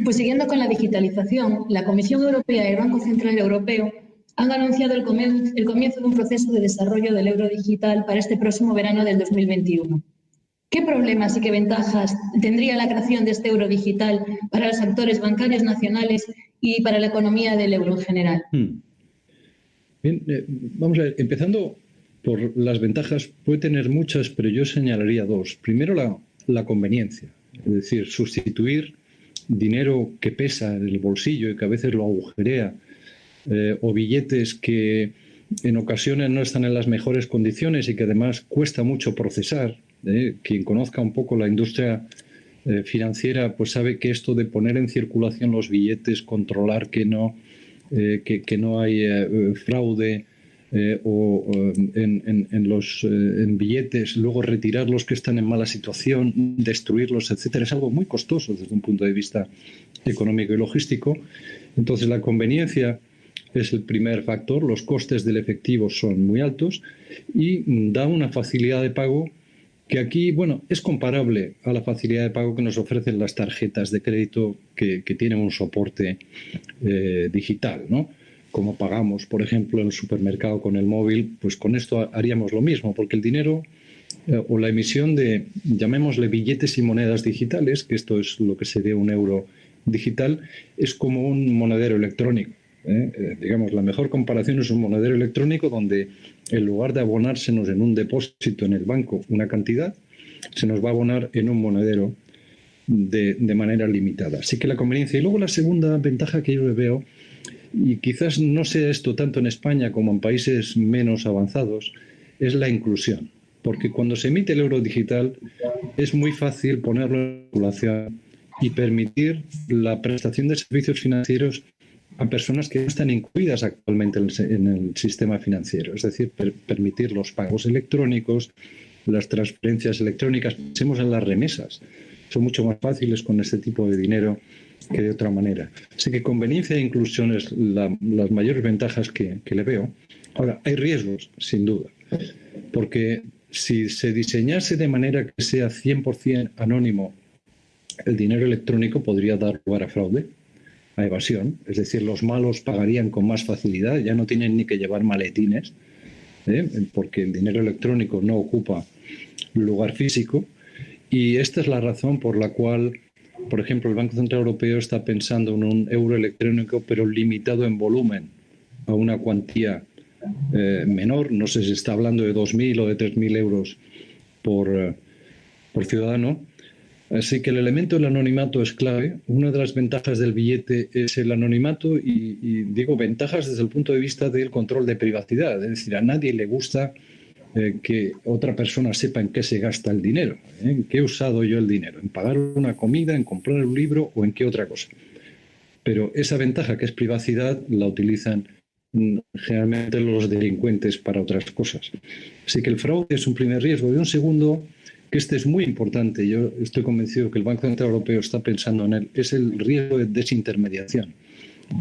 Pues siguiendo con la digitalización, la Comisión Europea y el Banco Central Europeo han anunciado el comienzo de un proceso de desarrollo del euro digital para este próximo verano del 2021. ¿Qué problemas y qué ventajas tendría la creación de este euro digital para los actores bancarios nacionales y para la economía del euro en general? Bien, vamos a ver, empezando por las ventajas, puede tener muchas, pero yo señalaría dos. Primero, la conveniencia, es decir, sustituir dinero que pesa en el bolsillo y que a veces lo agujerea, o billetes que en ocasiones no están en las mejores condiciones y que además cuesta mucho procesar. Quien conozca un poco la industria financiera pues sabe que esto de poner en circulación los billetes, controlar que no hay fraude en billetes, luego retirar los que están en mala situación, destruirlos, etcétera, es algo muy costoso desde un punto de vista económico y logístico. Entonces la conveniencia es el primer factor, los costes del efectivo son muy altos y da una facilidad de pago que aquí, bueno, es comparable a la facilidad de pago que nos ofrecen las tarjetas de crédito que tienen un soporte digital, ¿no? Como pagamos, por ejemplo, en el supermercado con el móvil, pues con esto haríamos lo mismo, porque el dinero o la emisión de, llamémosle billetes y monedas digitales, que esto es lo que sería un euro digital, es como un monedero electrónico. Digamos, la mejor comparación es un monedero electrónico donde en lugar de abonársenos en un depósito en el banco una cantidad, se nos va a abonar en un monedero de manera limitada. Así que la conveniencia. Y luego la segunda ventaja que yo le veo, y quizás no sea esto tanto en España como en países menos avanzados, es la inclusión. Porque cuando se emite el euro digital es muy fácil ponerlo en circulación y permitir la prestación de servicios financieros a personas que no están incluidas actualmente en el sistema financiero. Es decir, permitir los pagos electrónicos, las transferencias electrónicas. Pensemos en las remesas. Son mucho más fáciles con este tipo de dinero que de otra manera. Así que conveniencia e inclusión es las mayores ventajas que le veo. Ahora, hay riesgos, sin duda, porque si se diseñase de manera que sea 100% anónimo, el dinero electrónico podría dar lugar a fraude, a evasión. Es decir, los malos pagarían con más facilidad, ya no tienen ni que llevar maletines, porque el dinero electrónico no ocupa lugar físico. Y esta es la razón por la cual, por ejemplo, el Banco Central Europeo está pensando en un euro electrónico, pero limitado en volumen a una cuantía menor. No sé si está hablando de 2.000 o de 3.000 euros por ciudadano. Así que el elemento del anonimato es clave. Una de las ventajas del billete es el anonimato y digo ventajas desde el punto de vista del control de privacidad. Es decir, a nadie le gusta que otra persona sepa en qué se gasta el dinero, en qué he usado yo el dinero, en pagar una comida, en comprar un libro o en qué otra cosa. Pero esa ventaja que es privacidad la utilizan generalmente los delincuentes para otras cosas. Así que el fraude es un primer riesgo. Y un segundo, que este es muy importante, yo estoy convencido que el Banco Central Europeo está pensando en él, es el riesgo de desintermediación.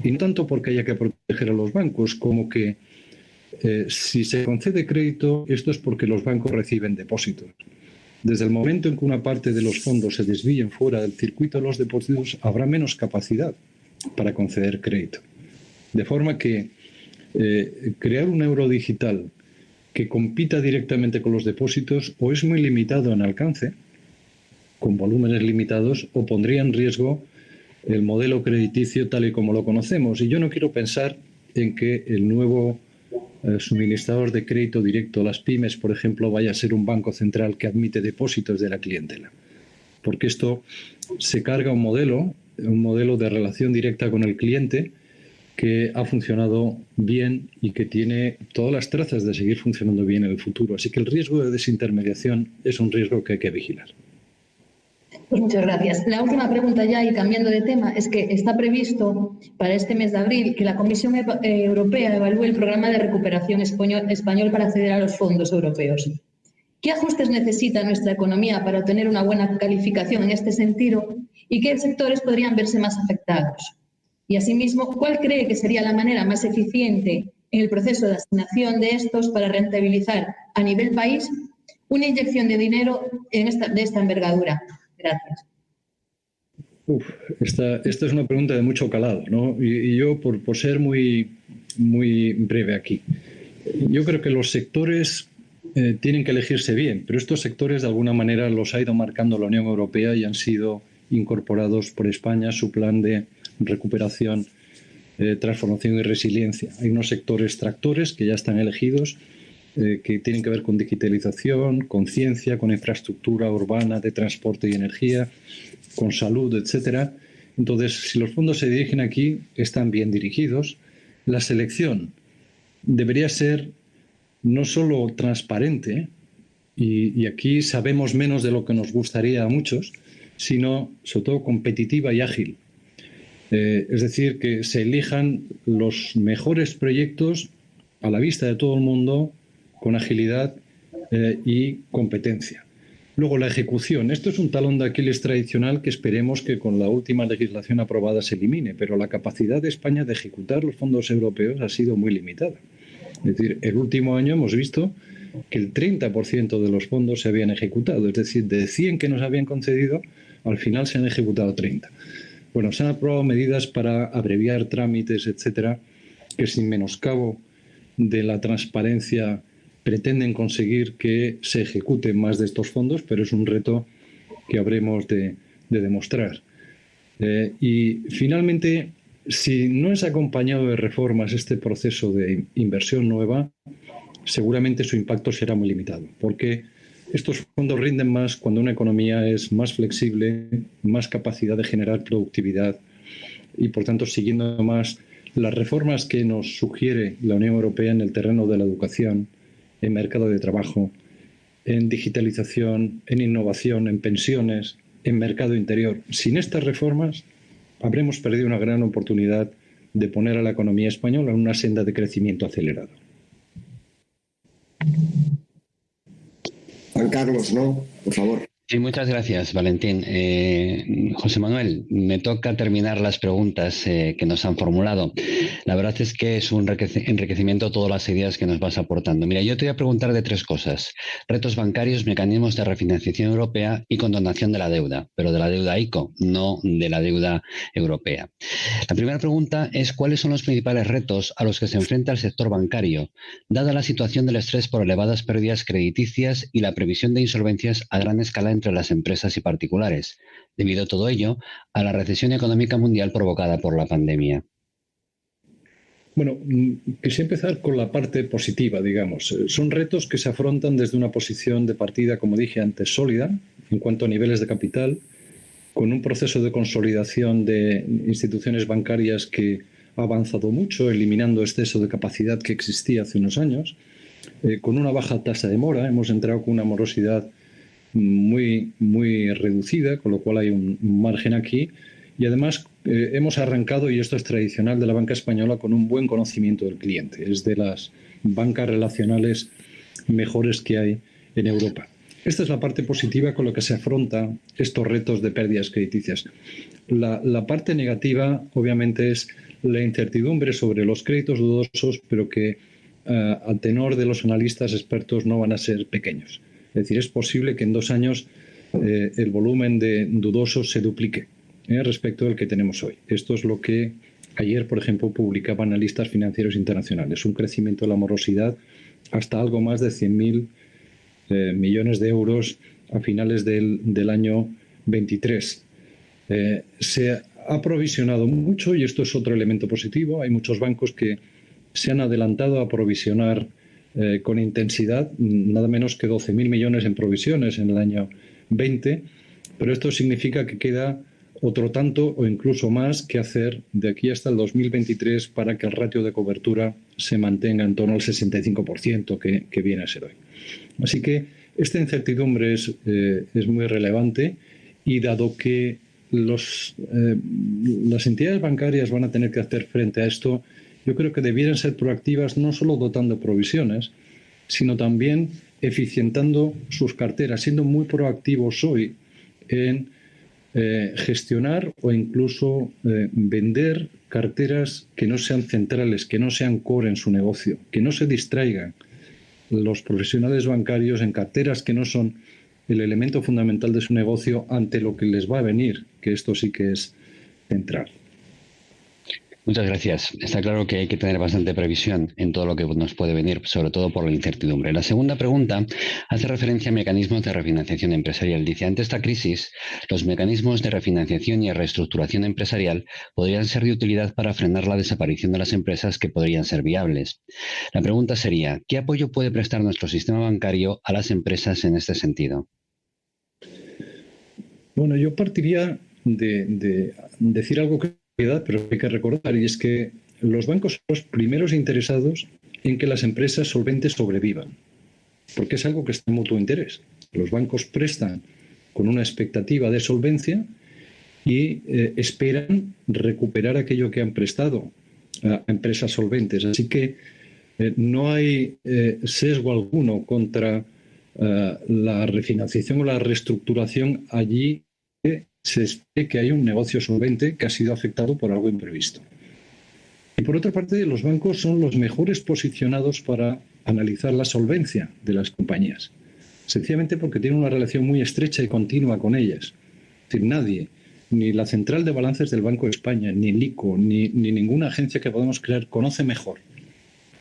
Y no tanto porque haya que proteger a los bancos, como que si se concede crédito, esto es porque los bancos reciben depósitos. Desde el momento en que una parte de los fondos se desvíen fuera del circuito de los depósitos, habrá menos capacidad para conceder crédito. De forma que crear un euro digital que compita directamente con los depósitos o es muy limitado en alcance, con volúmenes limitados, o pondría en riesgo el modelo crediticio tal y como lo conocemos. Y yo no quiero pensar en que el nuevo suministrador de crédito directo a las pymes, por ejemplo, vaya a ser un banco central que admite depósitos de la clientela. Porque esto se carga un modelo de relación directa con el cliente que ha funcionado bien y que tiene todas las trazas de seguir funcionando bien en el futuro. Así que el riesgo de desintermediación es un riesgo que hay que vigilar. Pues muchas gracias. La última pregunta ya, y cambiando de tema, es que está previsto para este mes de abril que la Comisión Europea evalúe el programa de recuperación español para acceder a los fondos europeos. ¿Qué ajustes necesita nuestra economía para obtener una buena calificación en este sentido y qué sectores podrían verse más afectados? Y asimismo, ¿cuál cree que sería la manera más eficiente en el proceso de asignación de estos para rentabilizar a nivel país una inyección de dinero de esta envergadura? Gracias. Esta es una pregunta de mucho calado, ¿no? Y yo, por ser muy breve aquí, yo creo que los sectores tienen que elegirse bien, pero estos sectores de alguna manera los ha ido marcando la Unión Europea y han sido incorporados por España a su plan de recuperación, transformación y resiliencia. Hay unos sectores tractores que ya están elegidos, que tienen que ver con digitalización, con ciencia, con infraestructura urbana de transporte y energía, con salud, etcétera. Entonces, si los fondos se dirigen aquí, están bien dirigidos. La selección debería ser no solo transparente, y aquí sabemos menos de lo que nos gustaría a muchos, sino sobre todo competitiva y ágil. Es decir, que se elijan los mejores proyectos a la vista de todo el mundo, con agilidad y competencia. Luego, la ejecución. Esto es un talón de Aquiles tradicional que esperemos que con la última legislación aprobada se elimine, pero la capacidad de España de ejecutar los fondos europeos ha sido muy limitada. Es decir, el último año hemos visto que el 30% de los fondos se habían ejecutado. Es decir, de 100 que nos habían concedido, al final se han ejecutado 30. Bueno, se han aprobado medidas para abreviar trámites, etcétera, que sin menoscabo de la transparencia pretenden conseguir que se ejecuten más de estos fondos, pero es un reto que habremos de demostrar. Y finalmente, si no es acompañado de reformas este proceso de inversión nueva, seguramente su impacto será muy limitado, porque Estos fondos rinden más cuando una economía es más flexible, más capacidad de generar productividad y, por tanto, siguiendo más las reformas que nos sugiere la Unión Europea en el terreno de la educación, en mercado de trabajo, en digitalización, en innovación, en pensiones, en mercado interior. Sin estas reformas, habremos perdido una gran oportunidad de poner a la economía española en una senda de crecimiento acelerado. Juan Carlos, ¿no? Por favor. Sí, muchas gracias, Valentín. José Manuel, me toca terminar las preguntas que nos han formulado. La verdad es que es un enriquecimiento todas las ideas que nos vas aportando. Mira, yo te voy a preguntar de 3 cosas. Retos bancarios, mecanismos de refinanciación europea y condonación de la deuda, pero de la deuda ICO, no de la deuda europea. La primera pregunta es ¿cuáles son los principales retos a los que se enfrenta el sector bancario, dada la situación del estrés por elevadas pérdidas crediticias y la previsión de insolvencias a gran escala entre las empresas y particulares, debido todo ello a la recesión económica mundial provocada por la pandemia? Bueno, quisiera empezar con la parte positiva, digamos. Son retos que se afrontan desde una posición de partida, como dije antes, sólida en cuanto a niveles de capital, con un proceso de consolidación de instituciones bancarias que ha avanzado mucho, eliminando exceso de capacidad que existía hace unos años, con una baja tasa de mora. Hemos entrado con una morosidad muy reducida, con lo cual hay un margen aquí. Y además hemos arrancado, y esto es tradicional de la banca española, con un buen conocimiento del cliente. Es de las bancas relacionales mejores que hay en Europa. Esta es la parte positiva con la que se afrontan estos retos de pérdidas crediticias. La parte negativa, obviamente, es la incertidumbre sobre los créditos dudosos, pero que al tenor de los analistas expertos no van a ser pequeños. Es decir, es posible que en 2 años el volumen de dudosos se duplique respecto al que tenemos hoy. Esto es lo que ayer, por ejemplo, publicaban analistas financieros internacionales. Un crecimiento de la morosidad hasta algo más de 100.000 millones de euros a finales del año 23. Se ha provisionado mucho y esto es otro elemento positivo. Hay muchos bancos que se han adelantado a provisionar con intensidad, nada menos que 12.000 millones en provisiones en el año 20, pero esto significa que queda otro tanto o incluso más que hacer de aquí hasta el 2023 para que el ratio de cobertura se mantenga en torno al 65% que viene a ser hoy. Así que esta incertidumbre es muy relevante y dado que las entidades bancarias van a tener que hacer frente a esto, yo creo que debieran ser proactivas no solo dotando provisiones, sino también eficientando sus carteras, siendo muy proactivos hoy en gestionar o incluso vender carteras que no sean centrales, que no sean core en su negocio, que no se distraigan los profesionales bancarios en carteras que no son el elemento fundamental de su negocio ante lo que les va a venir, que esto sí que es central. Muchas gracias. Está claro que hay que tener bastante previsión en todo lo que nos puede venir, sobre todo por la incertidumbre. La segunda pregunta hace referencia a mecanismos de refinanciación empresarial. Dice, ante esta crisis, los mecanismos de refinanciación y reestructuración empresarial podrían ser de utilidad para frenar la desaparición de las empresas que podrían ser viables. La pregunta sería, ¿qué apoyo puede prestar nuestro sistema bancario a las empresas en este sentido? Bueno, yo partiría de decir algo que pero hay que recordar, y es que los bancos son los primeros interesados en que las empresas solventes sobrevivan, porque es algo que está en mutuo interés. Los bancos prestan con una expectativa de solvencia y esperan recuperar aquello que han prestado a empresas solventes. Así que no hay sesgo alguno contra la refinanciación o la reestructuración allí que se espera que hay un negocio solvente que ha sido afectado por algo imprevisto. Y por otra parte, los bancos son los mejores posicionados para analizar la solvencia de las compañías, sencillamente porque tienen una relación muy estrecha y continua con ellas. Es decir, nadie, ni la Central de Balances del Banco de España, ni el ICO, ni ninguna agencia que podamos crear conoce mejor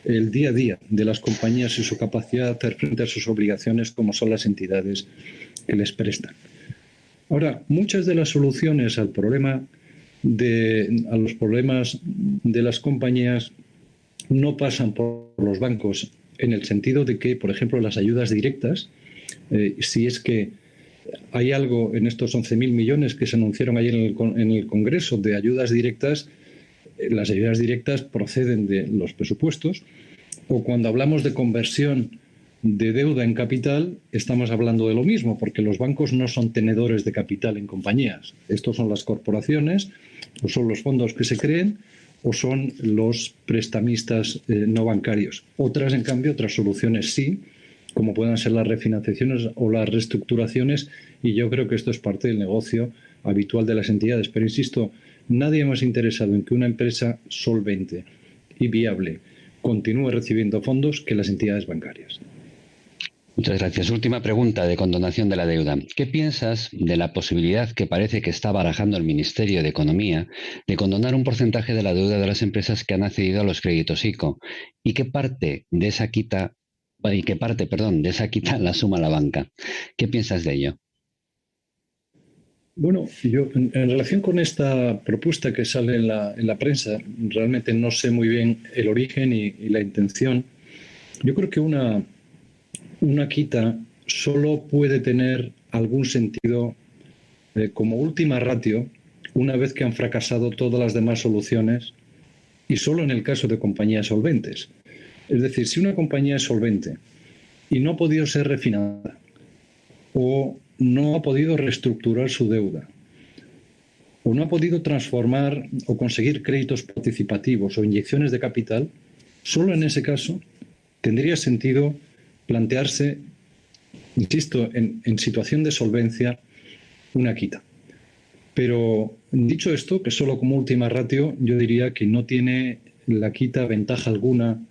el día a día de las compañías y su capacidad de hacer frente a sus obligaciones como son las entidades que les prestan. Ahora, muchas de las soluciones a los problemas de las compañías no pasan por los bancos en el sentido de que, por ejemplo, las ayudas directas si es que hay algo en estos 11.000 millones que se anunciaron ayer en el Congreso de ayudas directas. Las ayudas directas proceden de los presupuestos, o cuando hablamos de conversión de deuda en capital, estamos hablando de lo mismo, porque los bancos no son tenedores de capital en compañías. Estos son las corporaciones, o son los fondos que se creen, o son los prestamistas no bancarios. Otras, en cambio, otras soluciones sí, como puedan ser las refinanciaciones o las reestructuraciones, y yo creo que esto es parte del negocio habitual de las entidades. Pero insisto, nadie más interesado en que una empresa solvente y viable continúe recibiendo fondos que las entidades bancarias. Muchas gracias. Última pregunta de condonación de la deuda. ¿Qué piensas de la posibilidad que parece que está barajando el Ministerio de Economía de condonar un porcentaje de la deuda de las empresas que han accedido a los créditos ICO? ¿Y qué parte de esa quita la suma la banca? ¿Qué piensas de ello? Bueno, yo en relación con esta propuesta que sale en la prensa, realmente no sé muy bien el origen y la intención. Yo creo que una quita solo puede tener algún sentido como última ratio una vez que han fracasado todas las demás soluciones, y solo en el caso de compañías solventes. Es decir, si una compañía es solvente y no ha podido ser refinanciada o no ha podido reestructurar su deuda o no ha podido transformar o conseguir créditos participativos o inyecciones de capital, solo en ese caso tendría sentido plantearse, insisto, en situación de solvencia, una quita. Pero dicho esto, que solo como última ratio, yo diría que no tiene la quita ventaja alguna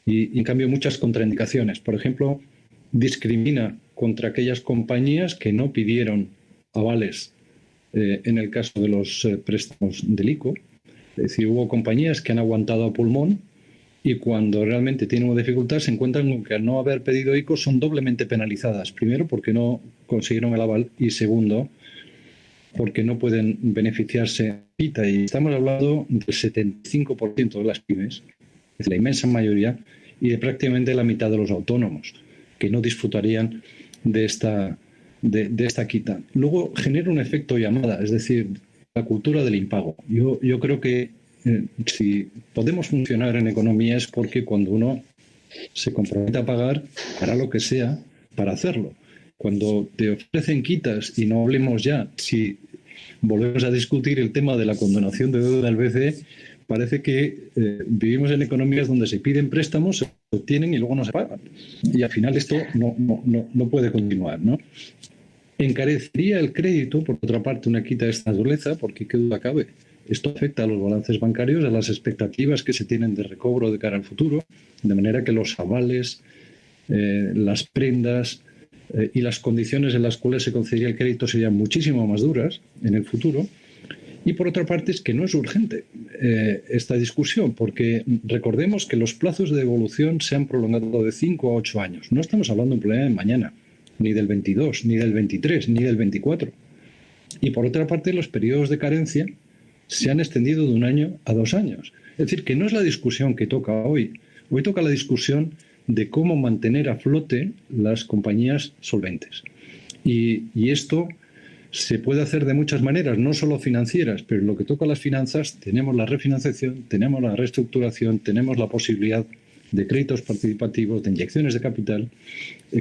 y en cambio muchas contraindicaciones. Por ejemplo, discrimina contra aquellas compañías que no pidieron avales en el caso de los préstamos del ICO. Es decir, hubo compañías que han aguantado a pulmón y cuando realmente tienen una dificultad se encuentran con que al no haber pedido ICO son doblemente penalizadas. Primero, porque no consiguieron el aval, y segundo, porque no pueden beneficiarse de quita. Y estamos hablando del 75% de las pymes, es la inmensa mayoría, y de prácticamente la mitad de los autónomos, que no disfrutarían de esta quita. Luego genera un efecto llamada, es decir, la cultura del impago. Yo creo que si podemos funcionar en economía es porque cuando uno se compromete a pagar, hará lo que sea para hacerlo. Cuando te ofrecen quitas, y no hablemos ya, si volvemos a discutir el tema de la condonación de deuda del BCE, parece que vivimos en economías donde se piden préstamos, se obtienen y luego no se pagan. Y al final esto no puede continuar, ¿no? Encarecería el crédito, por otra parte, una quita de esta naturaleza, porque qué duda cabe. Esto afecta a los balances bancarios, a las expectativas que se tienen de recobro de cara al futuro, de manera que los avales, las prendas y las condiciones en las cuales se concedería el crédito serían muchísimo más duras en el futuro. Y por otra parte es que no es urgente esta discusión, porque recordemos que los plazos de devolución se han prolongado de 5 a 8 años. No estamos hablando de un problema de mañana, ni del 22, ni del 23, ni del 24. Y por otra parte los periodos de carencia se han extendido de 1 año a 2 años. Es decir, que no es la discusión que toca hoy. Hoy toca la discusión de cómo mantener a flote las compañías solventes. Y esto se puede hacer de muchas maneras, no solo financieras, pero en lo que toca a las finanzas tenemos la refinanciación, tenemos la reestructuración, tenemos la posibilidad de créditos participativos, de inyecciones de capital,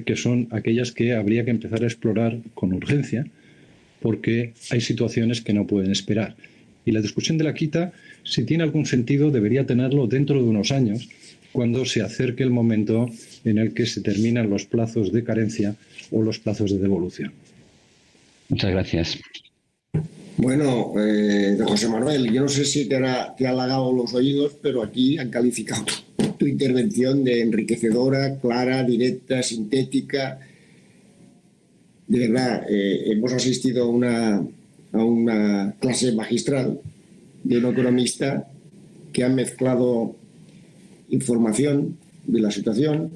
que son aquellas que habría que empezar a explorar con urgencia, porque hay situaciones que no pueden esperar. Y la discusión de la quita, si tiene algún sentido, debería tenerlo dentro de unos años, cuando se acerque el momento en el que se terminan los plazos de carencia o los plazos de devolución. Muchas gracias. Bueno, José Manuel, yo no sé si te ha halagado los oídos, pero aquí han calificado tu intervención de enriquecedora, clara, directa, sintética. De verdad, hemos asistido a una clase magistral de un economista que ha mezclado información de la situación,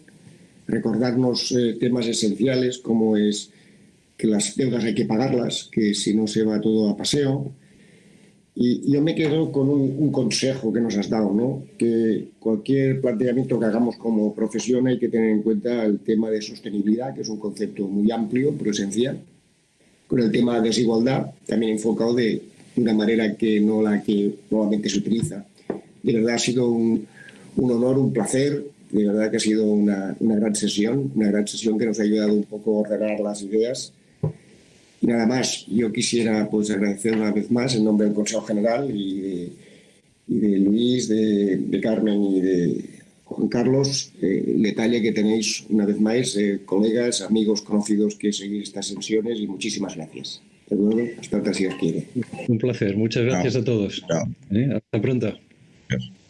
recordarnos temas esenciales como es que las deudas hay que pagarlas, que si no se va todo a paseo, Y yo me quedo con un consejo que nos has dado, ¿no? Que cualquier planteamiento que hagamos como profesión hay que tener en cuenta el tema de sostenibilidad, que es un concepto muy amplio, pero esencial, con el tema de desigualdad, también enfocado de una manera que no la que normalmente se utiliza. De verdad ha sido un honor, un placer, de verdad que ha sido una gran sesión que nos ha ayudado un poco a ordenar las ideas. Y nada más, yo quisiera pues agradecer una vez más en nombre del Consejo General y de Luis, de Carmen y de Juan Carlos, el detalle que tenéis una vez más, colegas, amigos, conocidos que seguís estas sesiones, y muchísimas gracias. ¿De acuerdo? Hasta otra si os quiere. Un placer, muchas gracias a todos. Chao. Hasta pronto. Gracias.